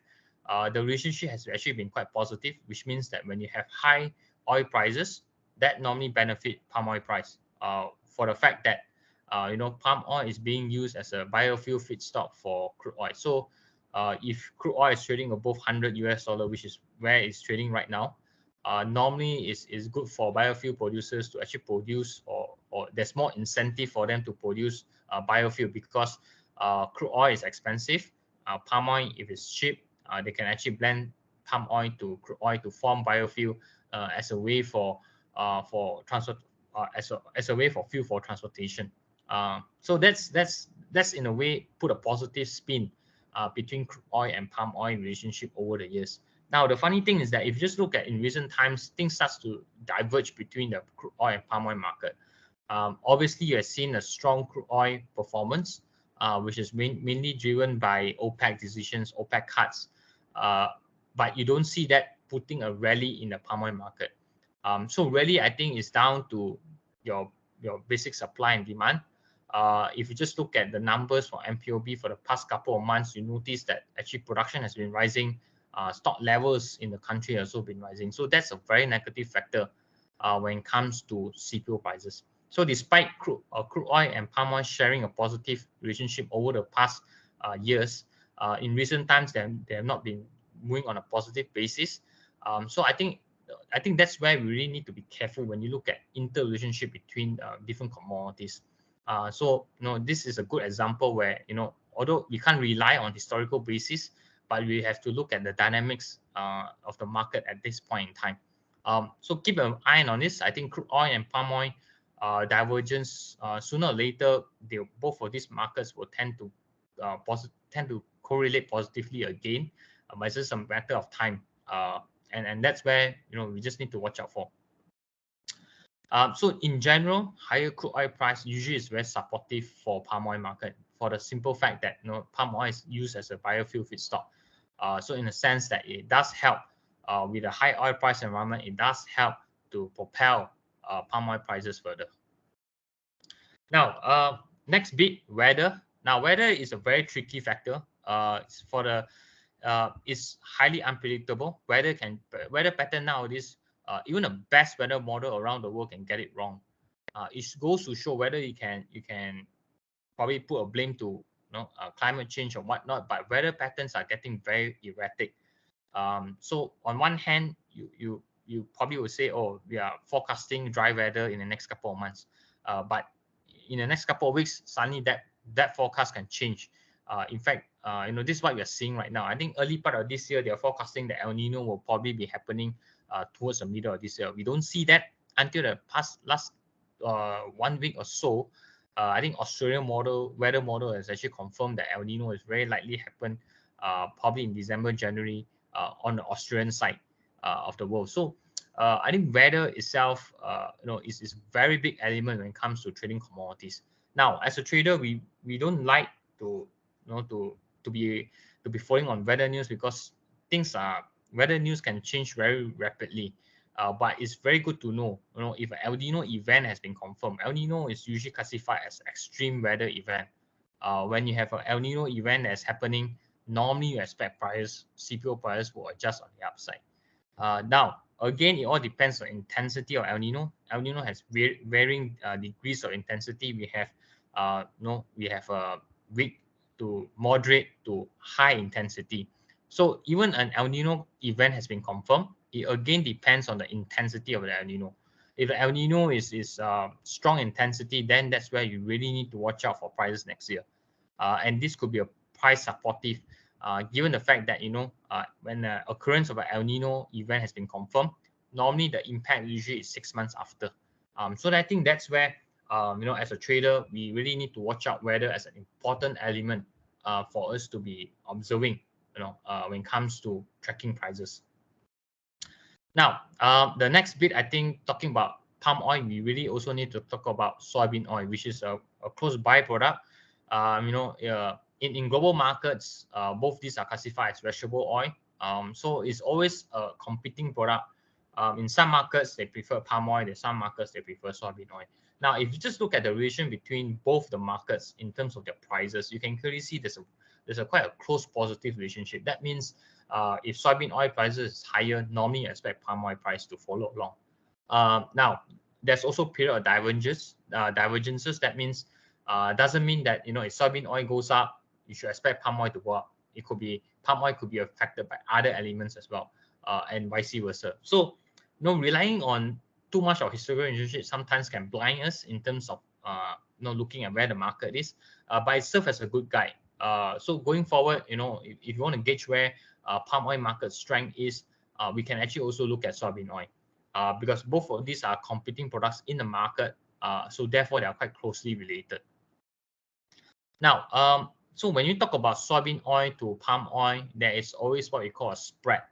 the relationship has actually been quite positive, which means that when you have high oil prices, that normally benefit palm oil price for the fact that palm oil is being used as a biofuel feedstock for crude oil. So if crude oil is trading above $100, which is where it's trading right now, normally is good for biofuel producers to actually produce, or there's more incentive for them to produce biofuel, because crude oil is expensive. Palm oil, if it's cheap, they can actually blend palm oil to crude oil to form biofuel as a way for transport, as a way for fuel for transportation. So that's in a way put a positive spin between crude oil and palm oil relationship over the years. Now, the funny thing is that if you just look at in recent times, things starts to diverge between the crude oil and palm oil market. Obviously, you have seen a strong crude oil performance, which is mainly driven by OPEC decisions, OPEC cuts. But you don't see that putting a rally in the palm oil market. So really, I think it's down to your basic supply and demand. If you just look at the numbers for MPOB for the past couple of months, you notice that actually production has been rising. Stock levels in the country have also been rising. So that's a very negative factor when it comes to CPO prices. So despite crude oil and palm oil sharing a positive relationship over the past years, in recent times they have not been moving on a positive basis. So I think that's where we really need to be careful when you look at interrelationship between different commodities. So this is a good example where although we can't rely on historical basis, but we have to look at the dynamics of the market at this point in time. So keep an eye on this. I think crude oil and palm oil divergence, sooner or later, both of these markets will tend to correlate positively again. But it's just a matter of time, and that's where we just need to watch out for. So in general, higher crude oil price usually is very supportive for palm oil market, for the simple fact that palm oil is used as a biofuel feedstock. So in a sense that it does help with a high oil price environment, it does help to propel palm oil prices further. Now, next bit, weather. Now, weather is a very tricky factor. It's highly unpredictable. Weather pattern nowadays, even the best weather model around the world can get it wrong. It goes to show whether you can probably put a blame to climate change or whatnot, but weather patterns are getting very erratic. So on one hand, you probably would say, oh, we are forecasting dry weather in the next couple of months, but in the next couple of weeks, suddenly that forecast can change. In fact, this is what we are seeing right now. I think early part of this year, they are forecasting that El Nino will probably be happening towards the middle of this year. We don't see that until the last 1 week or so. I think Australian weather model has actually confirmed that El Nino is very likely happen probably in December, January on the Australian side of the world. So I think weather itself, is a very big element when it comes to trading commodities. Now, as a trader, we don't like to be following on weather news, because weather news can change very rapidly. But it's very good to know, if an El Nino event has been confirmed. El Nino is usually classified as extreme weather event. When you have an El Nino event that's happening, normally you expect CPO prices will adjust on the upside. Now, again, it all depends on intensity of El Nino. El Nino has varying degrees of intensity. We have, we have a weak to moderate to high intensity. So even an El Nino event has been confirmed, it again depends on the intensity of the El Nino. If the El Nino is strong intensity, then that's where you really need to watch out for prices next year. And this could be a price supportive, given the fact that when the occurrence of an El Nino event has been confirmed, normally the impact usually is 6 months after. So I think that's where as a trader, we really need to watch out whether as an important element for us to be observing, when it comes to tracking prices. Now, the next bit, I think, talking about palm oil, we really also need to talk about soybean oil, which is a close byproduct. In global markets, both these are classified as vegetable oil. So it's always a competing product. In some markets, they prefer palm oil. In some markets, they prefer soybean oil. Now, if you just look at the relation between both the markets in terms of their prices, you can clearly see there's a quite a close positive relationship. That means if soybean oil prices is higher, normally you expect palm oil price to follow along. Now, there's also period of divergences. That means doesn't mean that if soybean oil goes up, you should expect palm oil to go up. It could be palm oil could be affected by other elements as well, and vice versa. So, relying on too much of historical relationship sometimes can blind us in terms of looking at where the market is, but it serves as a good guide. So going forward, if you want to gauge where palm oil market strength is, we can actually also look at soybean oil, because both of these are competing products in the market, so therefore they are quite closely related. Now, so when you talk about soybean oil to palm oil, there is always what we call a spread,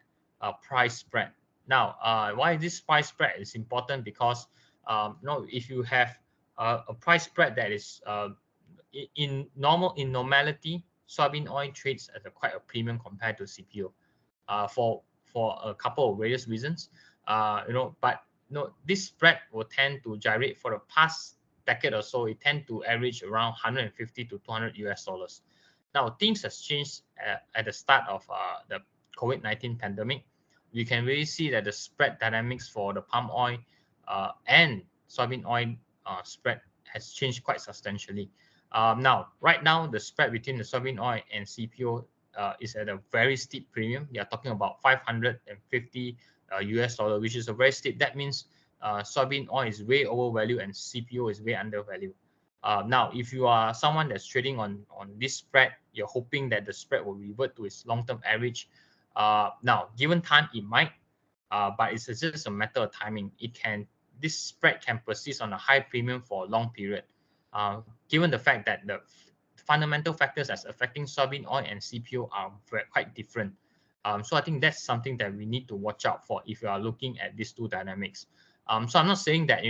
a price spread. Now, why this price spread is important? Because if you have a price spread that is in normality, soybean oil trades at quite a premium compared to CPO, for a couple of various reasons. But this spread will tend to gyrate for the past decade or so. It tend to average around 150 to 200 US dollars. Now, things has changed at the start of the COVID-19 pandemic. You can really see that the spread dynamics for the palm oil and soybean oil spread has changed quite substantially. Right now, the spread between the soybean oil and CPO is at a very steep premium. You are talking about 550 US dollar, which is a very steep. That means soybean oil is way overvalued and CPO is way undervalued. Now, if you are someone that's trading on this spread, you're hoping that the spread will revert to its long-term average. Now, given time, it might, but it's just a matter of timing. This spread can persist on a high premium for a long period, given the fact that the fundamental factors that's affecting soybean oil and CPO are quite different. So I think that's something that we need to watch out for if you are looking at these two dynamics. So I'm not saying that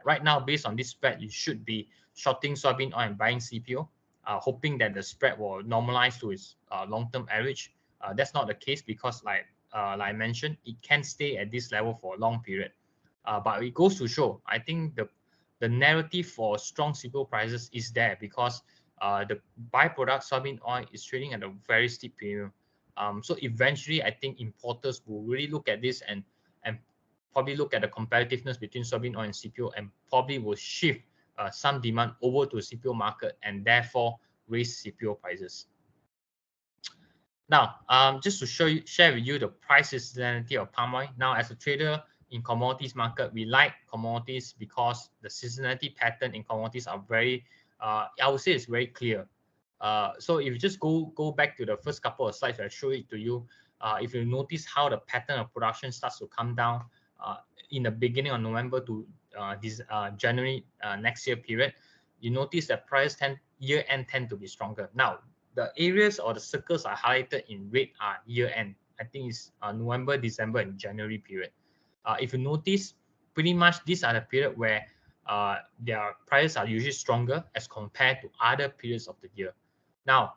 right now, based on this spread, you should be shorting soybean oil and buying CPO, hoping that the spread will normalize to its long-term average. That's not the case, because like I mentioned, it can stay at this level for a long period. But it goes to show, I think the narrative for strong CPO prices is there, because the byproduct soybean oil is trading at a very steep premium. So eventually, I think importers will really look at this and probably look at the competitiveness between soybean oil and CPO, and probably will shift some demand over to CPO market, and therefore raise CPO prices. Now, just to share with you the price seasonality of palm oil. Now, as a trader in commodities market, we like commodities because the seasonality pattern in commodities are very, I would say it's very clear. So if you just go back to the first couple of slides, I show it to you. If you notice how the pattern of production starts to come down in the beginning of November to this January next year period, you notice that price year end tend to be stronger. Now, the areas or the circles are highlighted in red are year end. I think it's November, December, and January period. If you notice, pretty much these are the period where their prices are usually stronger as compared to other periods of the year. Now,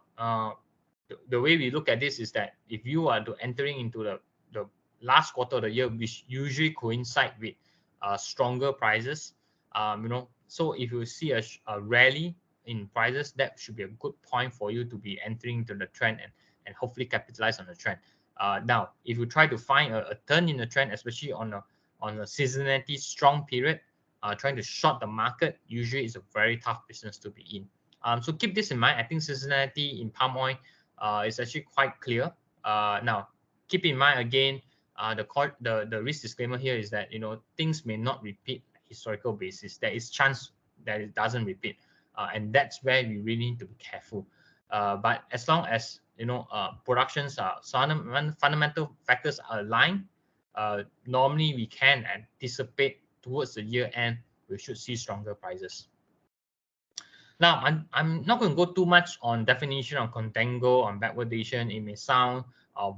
the way we look at this is that if you are entering into the last quarter of the year, which usually coincide with stronger prices, so if you see a rally in prices, that should be a good point for you to be entering into the trend and hopefully capitalize on the trend. Now, if you try to find a turn in the trend, especially on a seasonality strong period, trying to short the market usually is a very tough business to be in. So keep this in mind. I think seasonality in palm oil is actually quite clear. Now, keep in mind again, the risk disclaimer here is that things may not repeat historical basis. There is chance that it doesn't repeat, and that's where we really need to be careful. But as long as productions are fundamental factors are aligned, normally we can anticipate towards the year end we should see stronger prices. Now, I'm not going to go too much on definition on contango, on backwardation. It may sound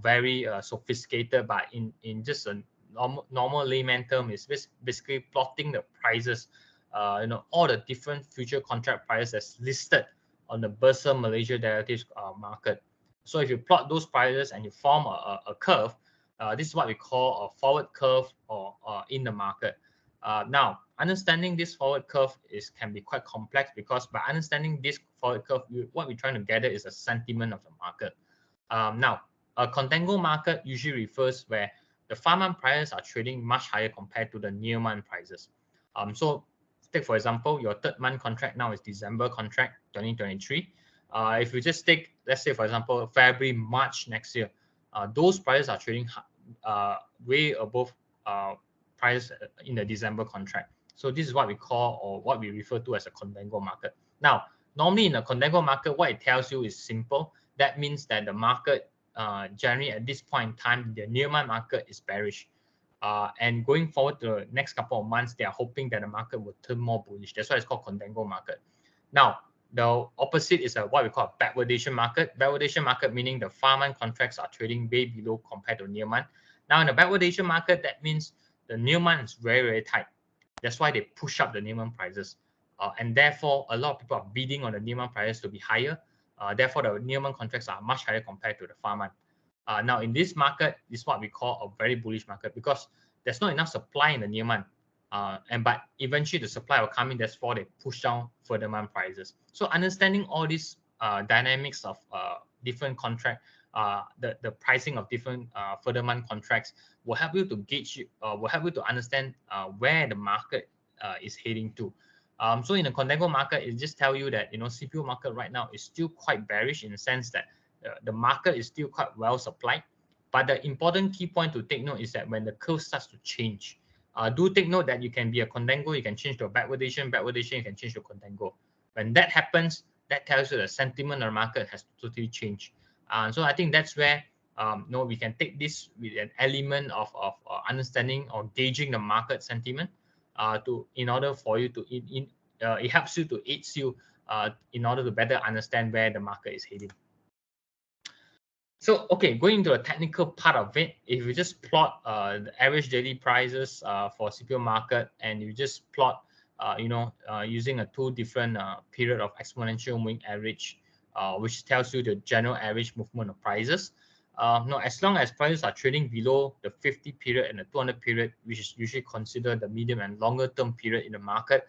very sophisticated, but in just a normal layman term, is basically plotting the prices, all the different future contract prices that's listed on the Bursa Malaysia derivatives market. So if you plot those prices and you form a curve, this is what we call a forward curve or in the market. Now, understanding this forward curve can be quite complex, because by understanding this forward curve, what we're trying to gather is a sentiment of the market. Now, a contango market usually refers where the farm-month prices are trading much higher compared to the near-month prices. So take, for example, your third-month contract now is December contract 2023. If you just take, let's say, for example, February, March next year, those prices are trading way above price in the December contract. So this is what we call, or what we refer to as, a contango market. Now, normally in a contango market, what it tells you is simple. That means that the market generally at this point in time, the near-month market is bearish. And going forward to the next couple of months, they are hoping that the market will turn more bullish. That's why it's called contango market. Now, the opposite is what we call a backwardation market. Backwardation market meaning the farm-month contracts are trading way below compared to near-month. Now, in the backwardation market, that means the near-month is very, very tight. That's why they push up the near-month prices. And therefore, a lot of people are bidding on the near-month prices to be higher. Therefore, the near-month contracts are much higher compared to the farm-month. Now, in this market, this is what we call a very bullish market, because there's not enough supply in the near-month. But eventually the supply will come in. That's why they push down further month prices. So understanding all these dynamics of different contract, the pricing of different further month contracts will help you to gauge, will help you to understand where the market is heading to. So in the contango market, it just tell you that CPO market right now is still quite bearish, in the sense that the market is still quite well supplied. But the important key point to take note is that when the curve starts to change, do take note that you can be a contango, you can change to a backwardation, you can change to contango. When that happens, that tells you the sentiment of the market has totally changed. So I think that's where we can take this with an element of understanding or gauging the market sentiment in order for you to it helps you to aid you in order to better understand where the market is heading. So, okay, going into the technical part of it, if you just plot the average daily prices for CPO market, and you just plot, using two different period of exponential moving average, which tells you the general average movement of prices. Now, as long as prices are trading below the 50 period and the 200 period, which is usually considered the medium and longer term period in the market,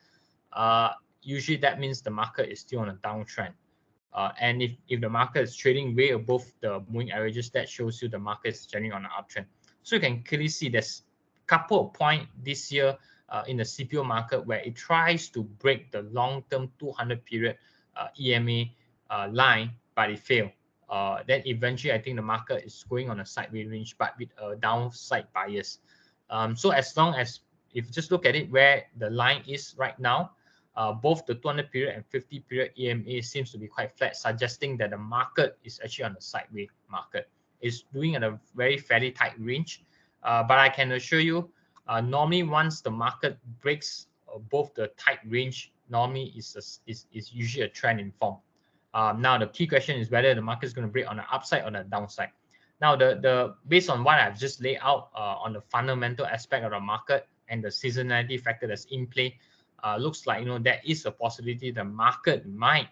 usually that means the market is still on a downtrend. And if the market is trading way above the moving averages, that shows you the market is generally on an uptrend. So you can clearly see there's a couple of points this year in the CPO market where it tries to break the long-term 200 period EMA line, but it failed. Then eventually, I think the market is going on a sideways range, but with a downside bias. So as long as, if you just look at it where the line is right now, both the 200 period and 50 period EMA seems to be quite flat, suggesting that the market is actually on a sideways market. It's doing at a very fairly tight range, but I can assure you, normally once the market breaks both the tight range, normally is usually a trend in form. Now the key question is whether the market is going to break on the upside or the downside. Now based on what I've just laid out on the fundamental aspect of the market and the seasonality factor that's in play, looks like there is a possibility the market might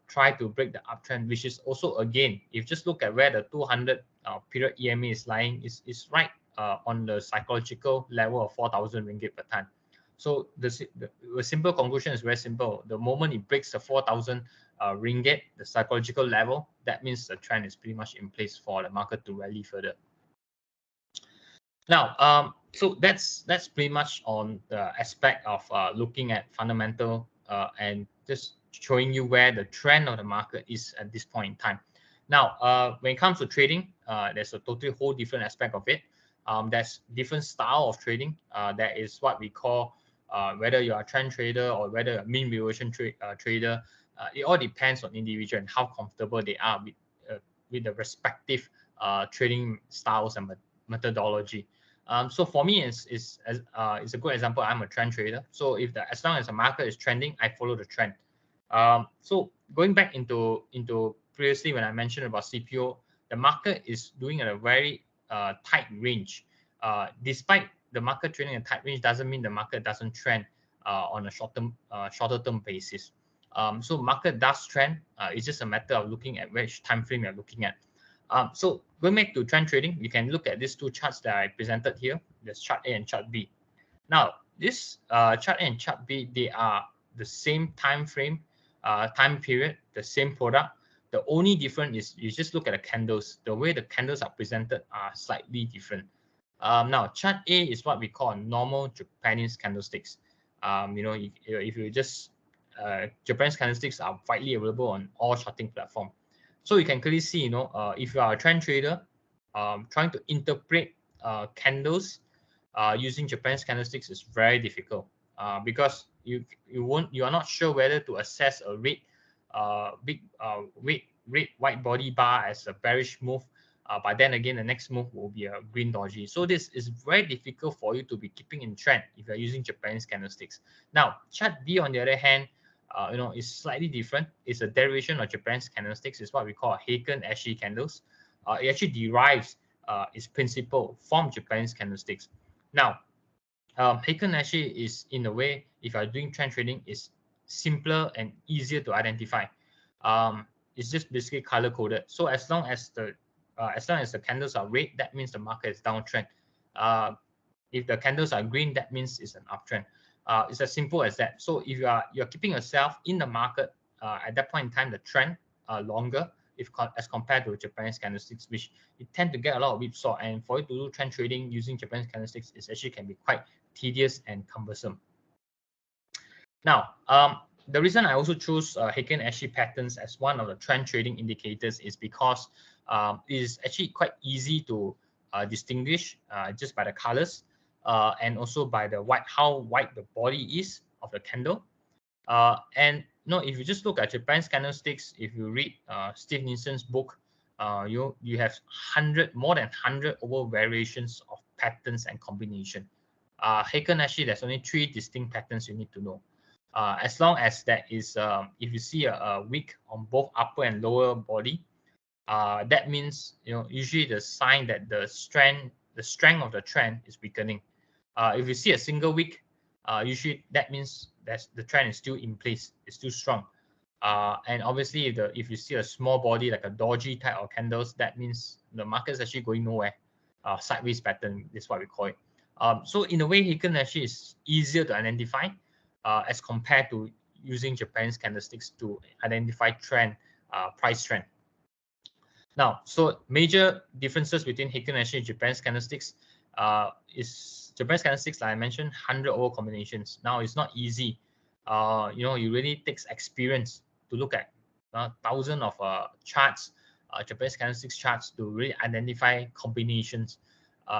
try to break the uptrend, which is also, again, if you just look at where the 200 period EMA is lying, is right on the psychological level of 4,000 ringgit per ton. So the simple conclusion is very simple. The moment it breaks the 4,000 ringgit, the psychological level, that means the trend is pretty much in place for the market to rally further. Now, so that's pretty much on the aspect of looking at fundamental and just showing you where the trend of the market is at this point in time. Now, when it comes to trading, there's a totally whole different aspect of it. There's different style of trading. That is what we call whether you are a trend trader or whether a mean reversion trader. It all depends on individual and how comfortable they are with the respective trading styles and methodology. So for me, it's a good example. I'm a trend trader. So as long as the market is trending, I follow the trend. So going back into previously when I mentioned about CPO, the market is doing at a very tight range. Despite the market trading in a tight range, doesn't mean the market doesn't trend on a shorter term basis. So market does trend. It's just a matter of looking at which time frame you're looking at. So going back to trend trading, you can look at these two charts that I presented here. There's chart A and chart B. Now, this chart A and chart B, they are the same time frame, time period, the same product. The only difference is you just look at the candles. The way the candles are presented are slightly different. Now, chart A is what we call normal Japanese candlesticks. If you just Japanese candlesticks are widely available on all charting platforms. So you can clearly see, if you are a trend trader, trying to interpret candles using Japanese candlesticks is very difficult because you are not sure whether to assess a red white body bar as a bearish move. But then again, the next move will be a green doji. So this is very difficult for you to be keeping in trend if you're using Japanese candlesticks. Now, chart B on the other hand, is slightly different. It's a derivation of Japanese candlesticks. It's what we call Heiken Ashi candles. It actually derives its principle from Japanese candlesticks. Now, Heiken Ashi is, in a way, if you're doing trend trading, is simpler and easier to identify. It's just basically color coded. So as long as the candles are red, that means the market is downtrend. If the candles are green, that means it's an uptrend. It's as simple as that. So if you're keeping yourself in the market at that point in time, the trend longer as compared to Japanese candlesticks, which you tend to get a lot of whipsaw. And for you to do trend trading using Japanese candlesticks, it actually can be quite tedious and cumbersome. Now, the reason I also chose Heiken Ashi patterns as one of the trend trading indicators is because it is actually quite easy to distinguish just by the colors. And also by how white the body is of the candle. And if you just look at Japanese candlesticks, if you read Steve Nielsen's book, you have more than 100 over variations of patterns and combination. Heiken Ashi, there's only 3 distinct patterns you need to know. As long as that is, if you see a wick on both upper and lower body, that means usually the sign that the strength of the trend is weakening. If you see a single wick, usually that means that the trend is still in place, it's still strong. And obviously, if you see a small body like a doji type of candles, that means the market is actually going nowhere. Sideways pattern is what we call it. So in a way, Heiken Ashi is easier to identify as compared to using Japanese candlesticks to identify trend, price trend. Now, so major differences between Heiken Ashi and Japanese candlesticks is Japanese candlesticks, like I mentioned, 100 over combinations. Now, it's not easy. You really takes experience to look at thousands of charts, Japanese candlesticks charts to really identify combinations.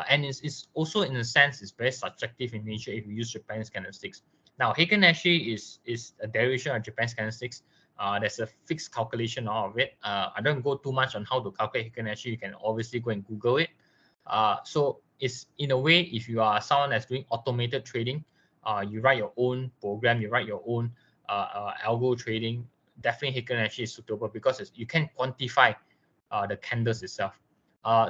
And it's also, in a sense, it's very subjective in nature if you use Japanese candlesticks. Now, Heiken Ashi is a derivation of Japanese candlesticks. There's a fixed calculation of it. I don't go too much on how to calculate Heiken Ashi. You can obviously go and Google it. So it's, in a way, if you are someone that's doing automated trading, you write your own program, you write your own algo trading, definitely Heiken Ashi is suitable because you can quantify the candles itself.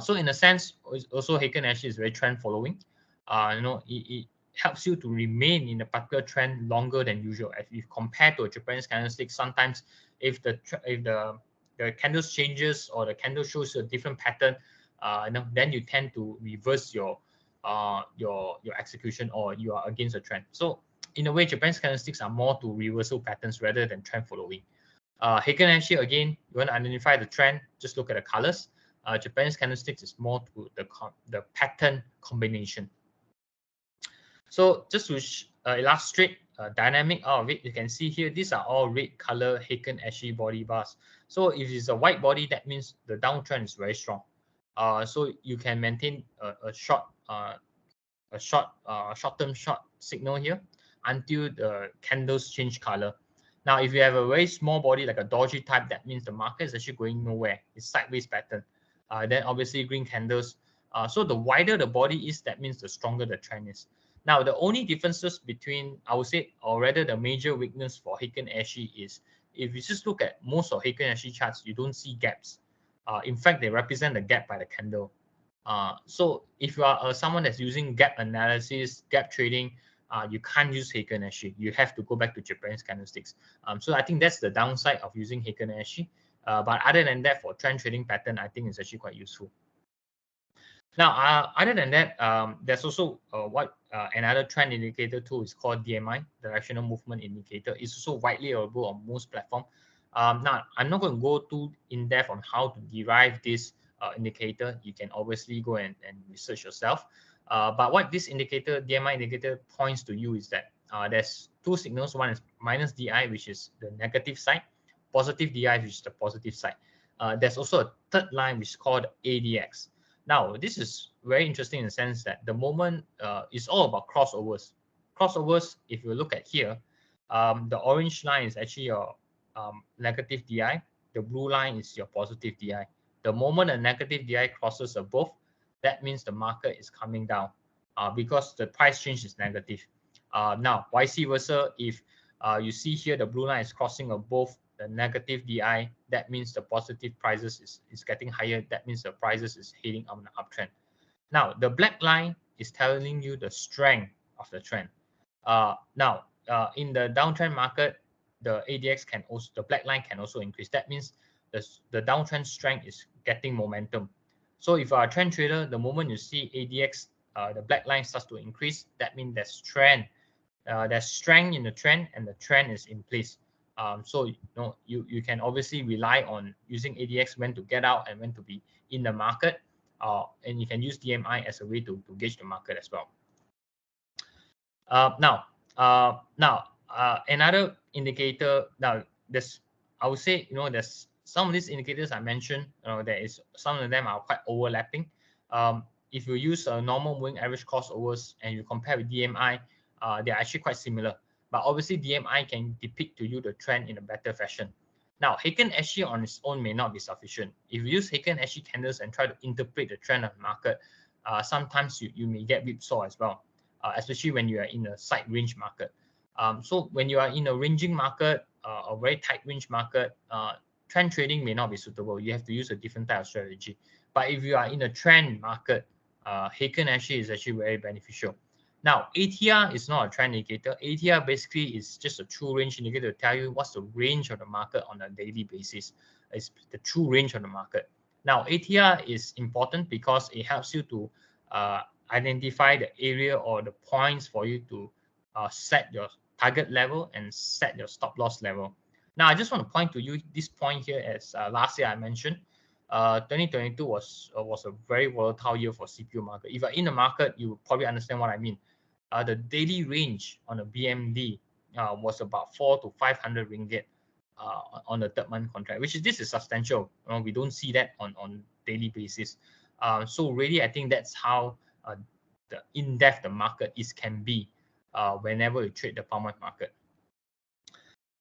So in a sense, also Heiken Ashi is very trend following. It helps you to remain in a particular trend longer than usual. If you compare to a Japanese candlestick, sometimes if the candles changes or the candle shows a different pattern, then you tend to reverse your execution or you are against the trend. So in a way, Japan's candlesticks are more to reversal patterns rather than trend following. Heiken Ashi, again, you want to identify the trend, just look at the colors. Japan's candlesticks is more to the pattern combination. So just to illustrate dynamic out of it, you can see here, these are all red color Heiken Ashi body bars. So if it's a white body, that means the downtrend is very strong. So you can maintain a short-term short signal here until the candles change color. Now, if you have a very small body like a doji type, that means the market is actually going nowhere. It's sideways pattern. Then obviously green candles. So the wider the body is, that means the stronger the trend is. Now, the only differences between, I would say, or rather the major weakness for Heiken Ashi is, if you just look at most of Heiken Ashi charts, you don't see gaps. In fact, they represent the gap by the candle. So if you are someone that's using gap analysis, gap trading, you can't use Heiken Ashi. You have to go back to Japanese candlesticks. So I think that's the downside of using Heiken Ashi. But other than that, for trend trading pattern, I think it's actually quite useful. Now, other than that, there's also another trend indicator tool is called DMI, Directional Movement Indicator. It's also widely available on most platforms. Now, I'm not going to go too in-depth on how to derive this indicator. You can obviously go and research yourself. But what this indicator, DMI indicator, points to you is that there's two signals. One is minus DI, which is the negative side, positive DI, which is the positive side. There's also a third line, which is called ADX. Now, this is very interesting in the sense that the moment is all about crossovers. Crossovers, if you look at here, the orange line is actually your negative DI. The blue line is your positive DI. The moment a negative DI crosses above, that means the market is coming down because the price change is negative. Now, vice versa, if you see here the blue line is crossing above the negative DI, that means the positive prices is getting higher. That means the prices is heading on the uptrend. Now, the black line is telling you the strength of the trend. Now, in the downtrend market, the ADX can also, the black line can also increase. That means the downtrend strength is getting momentum. So if you are a trend trader, the moment you see ADX, the black line starts to increase, that means there's trend. There's strength in the trend and the trend is in place. So you can obviously rely on using ADX when to get out and when to be in the market, and you can use DMI as a way to gauge the market as well. Now another indicator. Now I would say there's some of these indicators I mentioned. There is some of them are quite overlapping. If you use a normal moving average crossovers and you compare with DMI, they're actually quite similar. But obviously, DMI can depict to you the trend in a better fashion. Now, Heiken Ashi on its own may not be sufficient. If you use Heiken Ashi candles and try to interpret the trend of the market, sometimes you may get whipsaw as well, especially when you are in a side range market. So when you are in a ranging market, a very tight range market, trend trading may not be suitable. You have to use a different type of strategy. But if you are in a trend market, Heiken Ashi is actually very beneficial. Now, ATR is not a trend indicator. ATR basically is just a true range indicator to tell you what's the range of the market on a daily basis. It's the true range of the market. Now, ATR is important because it helps you to identify the area or the points for you to set your target level and set your stop loss level. Now, I just want to point to you this point here as last year I mentioned. 2022 was a very volatile year for CPO market. If you're in the market, you probably understand what I mean. The daily range on a BMD was about 400 to 500 ringgit on the third month contract, this is substantial. We don't see that on daily basis. So really, I think that's how the in-depth the market can be whenever you trade the palm oil market.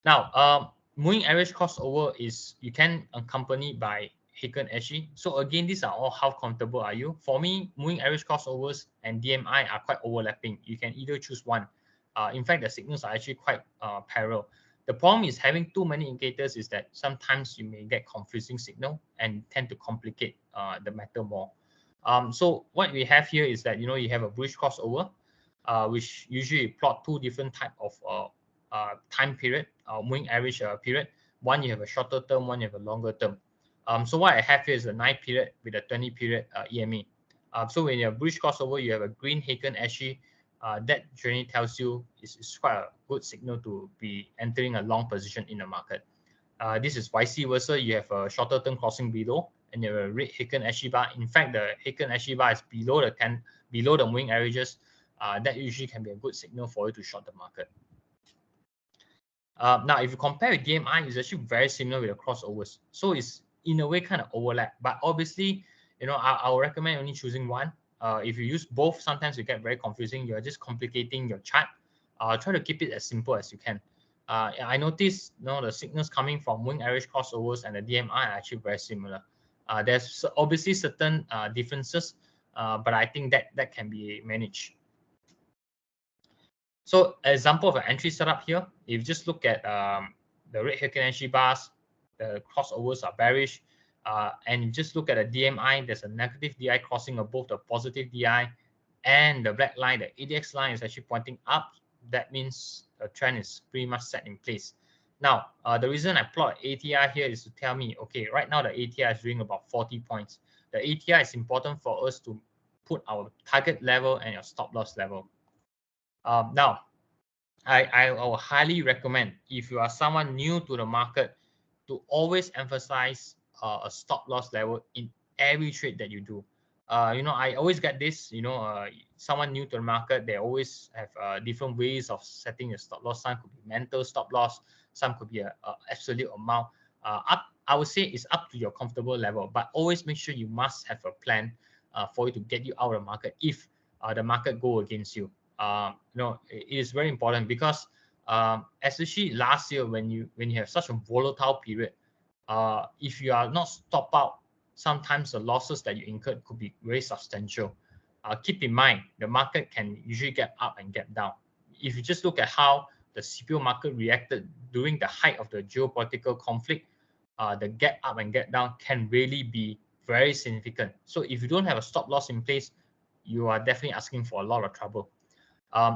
Now, moving average crossover is you can accompany by Heiken Ashi. So again, these are all how comfortable are you. For me, moving average crossovers and DMI are quite overlapping. You can either choose one. In fact, the signals are actually quite parallel. The problem is having too many indicators is that sometimes you may get confusing signal and tend to complicate the matter more. So what we have here is that you have a bullish crossover, which usually plot two different type of time period, moving average period. One you have a shorter term, one you have a longer term. So what I have here is a 9 period with a 20 period EMA. So when you have bullish crossover, you have a green Heiken Ashi that generally tells you it's quite a good signal to be entering a long position in the market. This is vice versa. You have a shorter term crossing below, and you have a red Heiken Ashi bar. In fact, the Heiken Ashi bar is below the moving averages. That usually can be a good signal for you to short the market. Now, if you compare with DMI, it's actually very similar with the crossovers. So it's in a way kind of overlap. But obviously, I'll recommend only choosing one. If you use both, sometimes you get very confusing. You're just complicating your chart. Try to keep it as simple as you can. I noticed, the signals coming from moving average crossovers and the DMI are actually very similar. There's obviously certain differences, but I think that can be managed. So, example of an entry setup here, if you just look at the red Heiken Ashi bars, the crossovers are bearish, and you just look at the DMI, there's a negative DI crossing above the positive DI, and the black line, the ADX line, is actually pointing up. That means the trend is pretty much set in place. Now, the reason I plot ATR here is to tell me, okay, right now the ATR is doing about 40 points. The ATR is important for us to put our target level and your stop loss level. Now, I will highly recommend, if you are someone new to the market, to always emphasize a stop loss level in every trade that you do. I always get this, someone new to the market, they always have different ways of setting a stop loss. Some could be mental stop loss, some could be a absolute amount. I would say it's up to your comfortable level, but always make sure you must have a plan for you to get you out of the market if the market go against you. It is very important because especially last year when you have such a volatile period, if you are not stop out, sometimes the losses that you incurred could be very substantial. Keep in mind, the market can usually get up and get down. If you just look at how the CPO market reacted during the height of the geopolitical conflict, the get up and get down can really be very significant. So if you don't have a stop loss in place, you are definitely asking for a lot of trouble.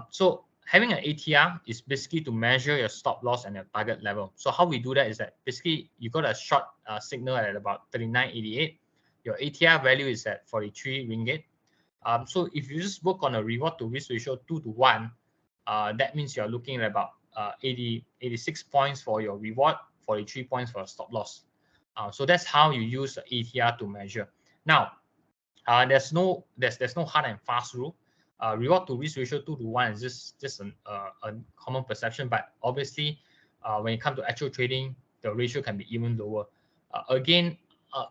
So having an ATR is basically to measure your stop loss and your target level. So how we do that is that basically you got a short signal at about 39.88. Your ATR value is at 43 ringgit. So if you just work on a reward to risk ratio 2 to 1, that means you're looking at about 86 points for your reward, 43 points for your stop loss. So that's how you use the ATR to measure. Now, there's no hard and fast rule. Reward to risk ratio 2 to 1 is just a common perception, but obviously when it comes to actual trading, the ratio can be even lower. Again,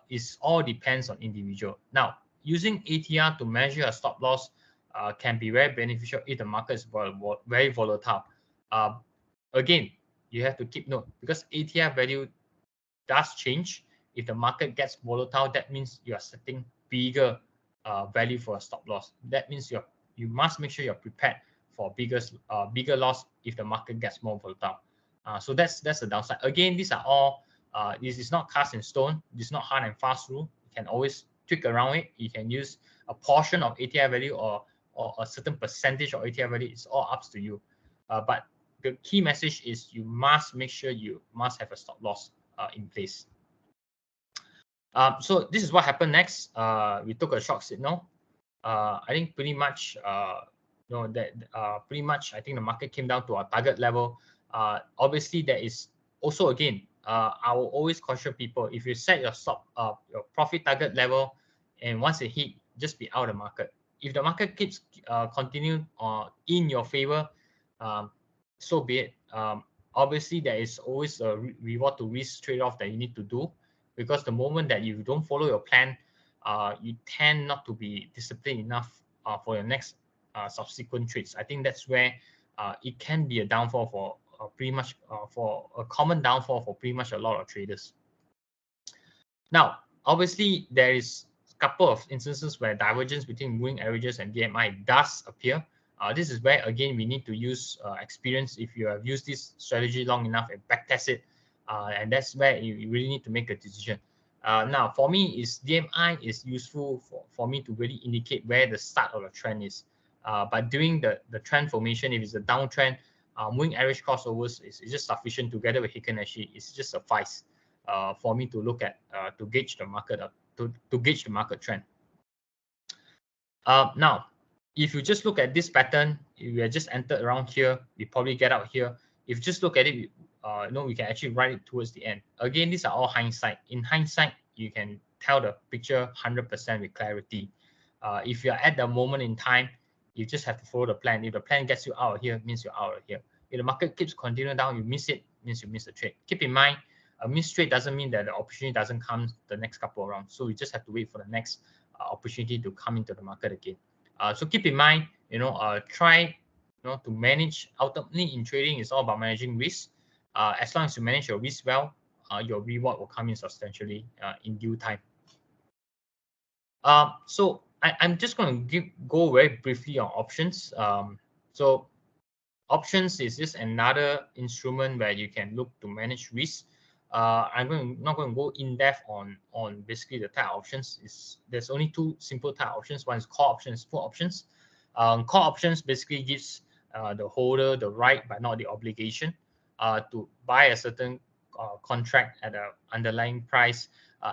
it all depends on individual. Now, using ATR to measure a stop loss can be very beneficial if the market is very volatile. Again, you have to keep note, because ATR value does change. If the market gets volatile, that means you are setting bigger value for a stop loss. That means you must make sure you're prepared for bigger loss if the market gets more volatile. So that's the downside. Again, these are all, this is not cast in stone. This is not hard and fast rule. You can always tweak around it. You can use a portion of ATR value or a certain percentage of ATR value. It's all up to you. But the key message is you must make sure you must have a stop loss in place. So this is what happened next. We took a short signal. I think pretty much, pretty much, I think the market came down to our target level. Obviously, there is also, again, I will always caution people, if you set your your profit target level, and once it hit, just be out of the market. If the market keeps continue in your favor, so be it. Obviously, there is always a reward to risk trade-off that you need to do, because the moment that you don't follow your plan, you tend not to be disciplined enough for your next subsequent trades. I think that's where it can be a downfall for pretty much for a common downfall for pretty much a lot of traders. Now, obviously, there is a couple of instances where divergence between moving averages and DMI does appear. This is where, again, we need to use experience. If you have used this strategy long enough and backtest it, and that's where you really need to make a decision. Now, for me, DMI is useful for me to really indicate where the start of the trend is. But during the trend formation, if it's a downtrend, moving average crossovers is just sufficient together with Heiken Ashi. It's just suffice for me to look at to gauge the market to gauge the market trend. Now, if you just look at this pattern, we are just entered around here, we probably get out here. If you just look at it, we can actually write it towards the end. Again, these are all hindsight. In hindsight, you can tell the picture 100% with clarity. If you're at the moment in time, you just have to follow the plan. If the plan gets you out of here, means you're out of here. If the market keeps continuing down, you miss it, means you miss the trade. Keep in mind, a missed trade doesn't mean that the opportunity doesn't come the next couple of rounds. So you just have to wait for the next opportunity to come into the market again. So keep in mind, try to manage. Ultimately, in trading, it's all about managing risk. As long as you manage your risk well, your reward will come in substantially in due time. So I'm just going to go very briefly on options. So options is just another instrument where you can look to manage risk. I'm not going to go in depth on basically the type of options. There's only two simple type of options. One is call options, put options. Call options basically gives the holder the right but not the obligation to buy a certain contract at an underlying price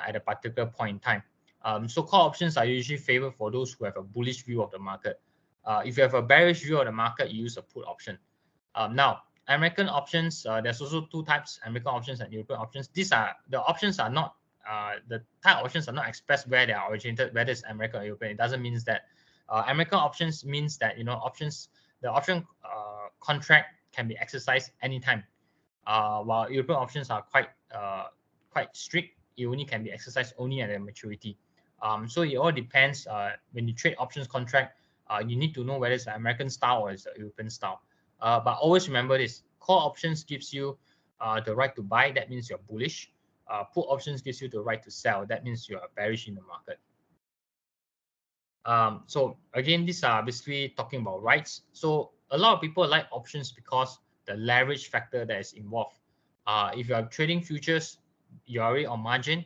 at a particular point in time. So call options are usually favored for those who have a bullish view of the market. If you have a bearish view of the market, you use a put option. Now, American options, there's also two types, American options and European options. The options are not, the type of options are not expressed where they are originated, whether it's American or European. It doesn't mean that. American options means that, the option contract can be exercised anytime. While European options are quite strict, it only can be exercised only at their maturity. So it all depends. When you trade options contract, you need to know whether it's an American style or it's a European style. But always remember this: call options gives you the right to buy. That means you're bullish. Put options gives you the right to sell. That means you are bearish in the market. So again, these are basically talking about rights. So a lot of people like options because the leverage factor that is involved. If you are trading futures, you're already on margin.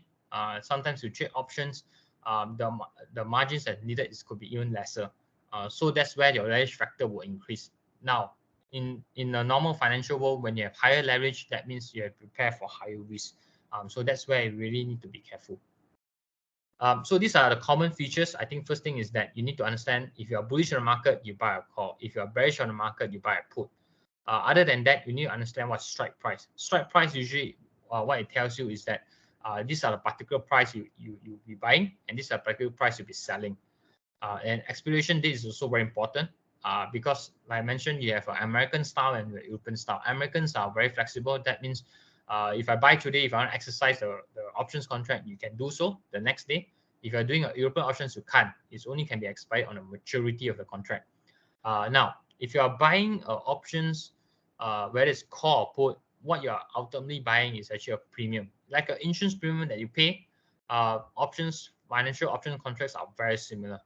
Sometimes you trade options, the margins that needed could be even lesser. So that's where your leverage factor will increase. Now, in a normal financial world, when you have higher leverage, that means you have to prepare for higher risk. So that's where you really need to be careful. So these are the common features. I think first thing is that you need to understand, if you are bullish on the market, you buy a call. If you are bearish on the market, you buy a put. Other than that, you need to understand what's strike price. Strike price usually, what it tells you is that these are the particular price you'll be buying, and this is a particular price you'll be selling. And expiration date is also very important because, like I mentioned, you have an American style and the European style. Americans are very flexible. That means if I buy today, if I want to exercise the options contract, you can do so the next day. If you're doing European options, you can't. It only can be expired on the maturity of the contract. Now, if you are buying options, whether it's call or put, what you're ultimately buying is actually a premium, like an insurance premium that you pay. Financial option contracts are very similar.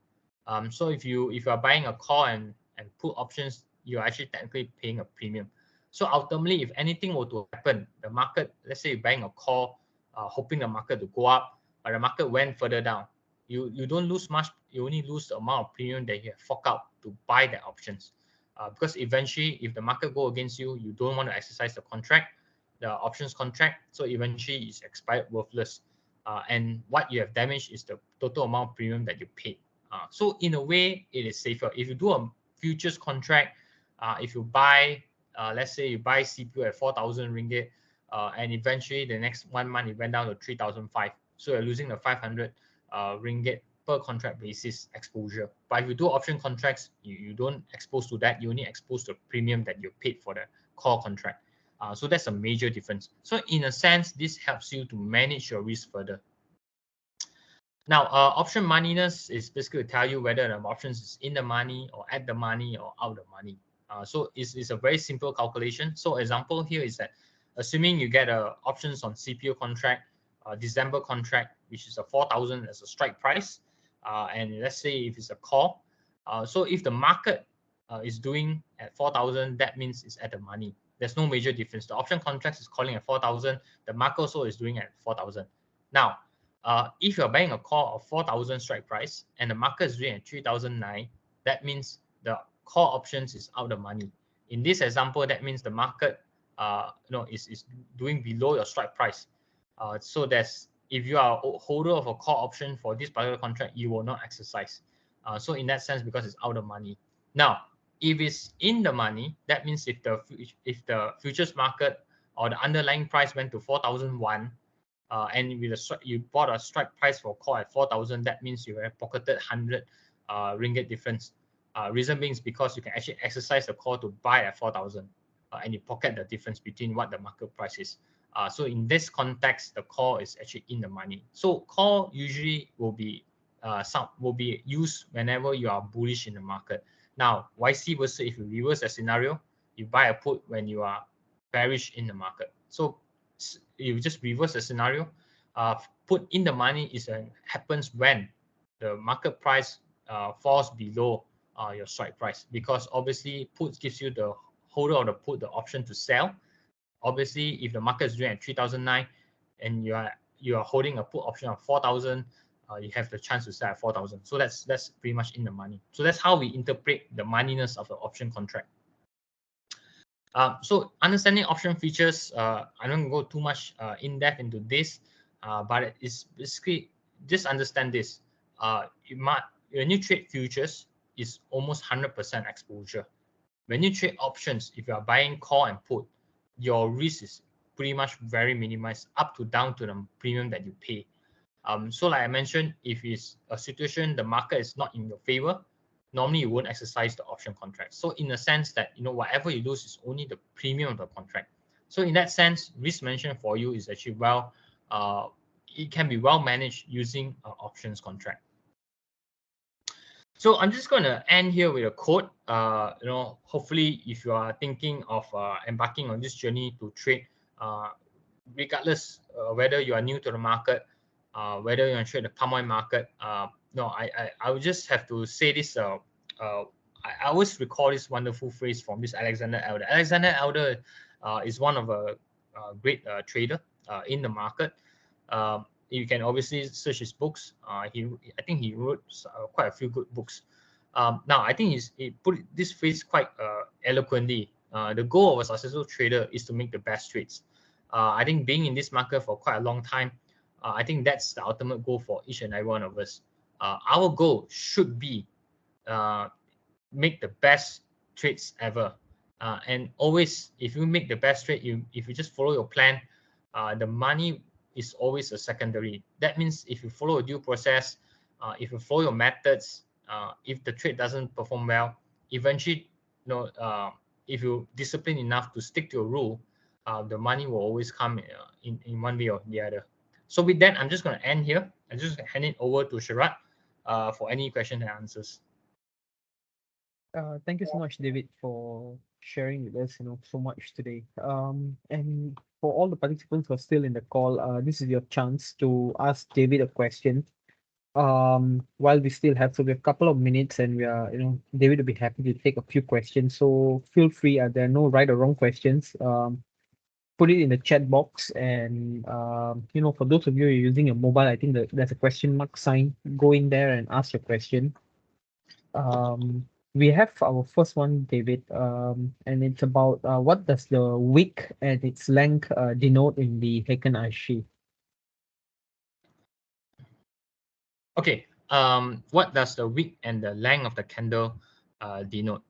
So if you are buying a call and put options, you're actually technically paying a premium. So ultimately, if anything were to happen, the market, let's say you're buying a call, hoping the market to go up, but the market went further down, you don't lose much. You only lose the amount of premium that you have fork out to buy the options. Because eventually, if the market go against you, you don't want to exercise the contract, the options contract. So eventually, it's expired worthless. And what you have damaged is the total amount of premium that you paid. So in a way, it is safer. If you do a futures contract, if you buy, let's say you buy CPO at 4,000 ringgit, and eventually the next 1 month it went down to 3,500. So you're losing the 500 ringgit per contract basis exposure. But if you do option contracts, you don't expose to that. You only expose to the premium that you paid for the call contract. So that's a major difference. So in a sense, this helps you to manage your risk further. Now, option moneyness is basically to tell you whether the options is in the money or at the money or out the money. So it's a very simple calculation. So example here is that, assuming you get options on CPO contract, December contract, which is a 4,000 as a strike price, and let's say if it's a call, so if the market is doing at 4,000, that means it's at the money. There's no major difference. The option contract is calling at 4,000. The market also is doing at 4,000. Now, if you're buying a call of 4,000 strike price and the market is doing at 3,009, that means the call options is out of money. In this example, that means the market is doing below your strike price. So if you are a holder of a call option for this particular contract, you will not exercise. So in that sense, because it's out of money. Now, if it's in the money, that means if the futures market or the underlying price went to 4,001, and with you bought a strike price for call at 4,000, that means you have pocketed 100 ringgit difference. Reason being is because you can actually exercise the call to buy at 4,000, and you pocket the difference between what the market price is. So in this context, the call is actually in the money. So call usually will be used whenever you are bullish in the market. Now, vice versa, if you reverse the scenario, you buy a put when you are bearish in the market. So you just reverse the scenario. Put in the money happens when the market price falls below your strike price, because obviously puts gives you the holder of the put the option to sell. Obviously, if the market is doing at 3,009 and you are holding a put option of 4,000, you have the chance to sell at 4,000. So that's pretty much in the money. So that's how we interpret the moneyness of the option contract. So understanding option features, I don't go too much in depth into this, but it's basically just understand this. When you trade futures, is almost 100% exposure. When you trade options, if you are buying call and put, your risk is pretty much very minimized up to down to the premium that you pay. So like I mentioned, if it's a situation the market is not in your favor, normally you won't exercise the option contract. So in a sense that, whatever you lose is only the premium of the contract. So in that sense, risk management for you is actually it can be well managed using an options contract. So I'm just going to end here with a quote. Hopefully, if you are thinking of embarking on this journey to trade, regardless whether you are new to the market, whether you want to trade the palm oil market, I would just have to say this. I always recall this wonderful phrase from this Alexander Elder. Alexander Elder is one of a great trader in the market. You can obviously search his books. I think he wrote quite a few good books. Now, I think he put this phrase quite eloquently. The goal of a successful trader is to make the best trades. I think being in this market for quite a long time, I think that's the ultimate goal for each and every one of us. Our goal should be make the best trades ever. And always, if you make the best trade, if you just follow your plan, the money is always a secondary. That means if you follow a due process, if you follow your methods, if the trade doesn't perform well, eventually, if you're disciplined enough to stick to a rule, the money will always come in one way or the other. So with that, I'm just going to end here. I just hand it over to Sharat for any question and answers. Thank you so much, David, for sharing with us, so much today. And for all the participants who are still in the call, this is your chance to ask David a question. While we still have, so we have a couple of minutes, and we are, David will be happy to take a few questions. So feel free. There are no right or wrong questions. Put it in the chat box, and for those of you who are using a mobile, I think there's a question mark sign. Go in there and ask your question. We have our first one, David, and it's about what does the wick and its length denote in the Heiken Ashi? Okay. What does the wick and the length of the candle denote?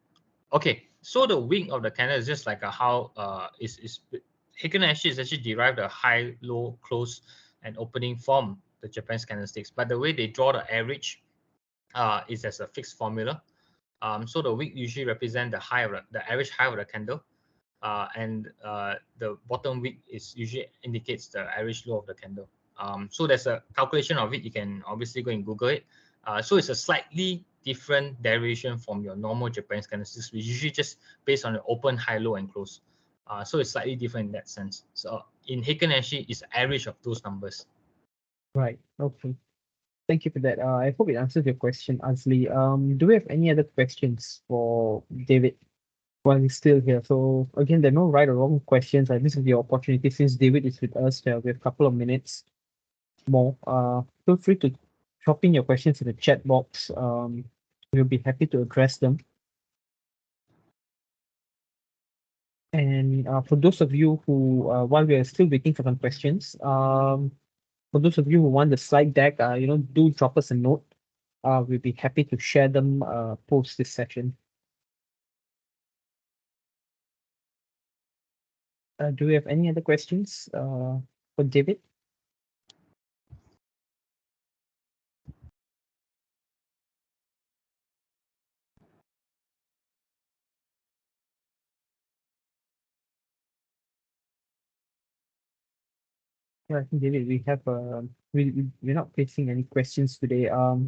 Okay. So the wick of the candle is just like how Heiken Ashi is actually derived a high, low, close, and opening from the Japanese candlesticks. But the way they draw the average is as a fixed formula. So the wick usually represent the average high of the candle, and the bottom wick usually indicates the average low of the candle. So there's a calculation of it. You can obviously go and Google it. So it's a slightly different derivation from your normal Japanese candlesticks, which usually just based on the open, high, low, and close. So it's slightly different in that sense. So in Heiken Ashi, it's average of those numbers. Right. Okay. Thank you for that. I hope it answers your question, Azli. Do we have any other questions for David while he's still here? So again, there are no right or wrong questions. This is the opportunity since David is with us. We have a couple of minutes more. Feel free to drop in your questions in the chat box. We'll be happy to address them. And for those of you who, while we are still waiting for some questions, for those of you who want the slide deck, do drop us a note. we'll be happy to share them post this session. Do we have any other questions for David? Yeah, I think David, we have we're not facing any questions today. So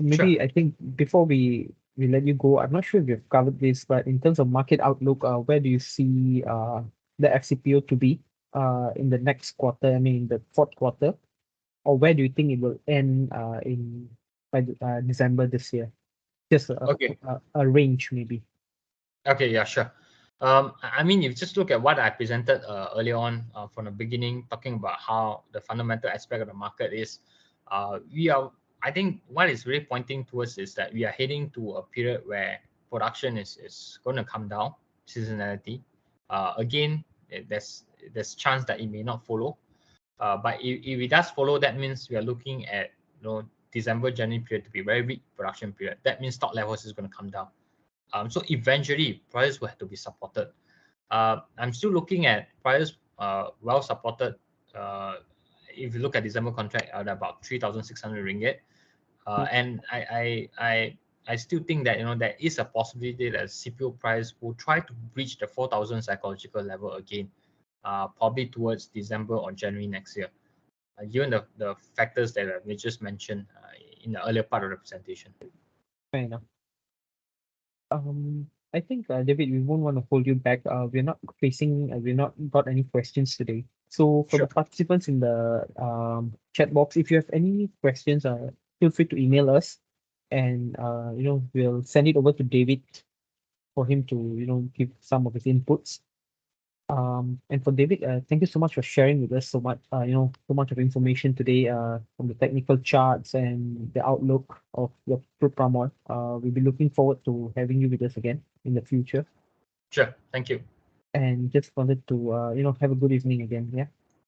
maybe Sure. I think before we let you go, I'm not sure if you've covered this, but in terms of market outlook, where do you see the FCPO to be in the next quarter? I mean, the fourth quarter, or where do you think it will end in by December this year? Just Okay. a range maybe. Okay, yeah, sure. I mean, if you just look at what I presented earlier on from the beginning, talking about how the fundamental aspect of the market is, I think what is really pointing towards is that we are heading to a period where production is going to come down, seasonality. Again, there's chance that it may not follow. But if it does follow, that means we are looking at December, January period to be very weak production period. That means stock levels is going to come down. So eventually, prices will have to be supported. I'm still looking at prices well supported. If you look at December contract at about 3,600 ringgit, and I still think that there is a possibility that CPO price will try to breach the 4,000 psychological level again, probably towards December or January next year, given the factors that we just mentioned in the earlier part of the presentation. Fair enough. I think David, we won't want to hold you back. We're not we're not got any questions today. So for the Sure. participants in the chat box, if you have any questions, feel free to email us, and we'll send it over to David for him to give some of his inputs. And for David, thank you so much for sharing with us so much, so much of information today, from the technical charts and the outlook of your crude palm oil. We'll be looking forward to having you with us again in the future. Sure. Thank you. And just wanted to, have a good evening again. Yeah.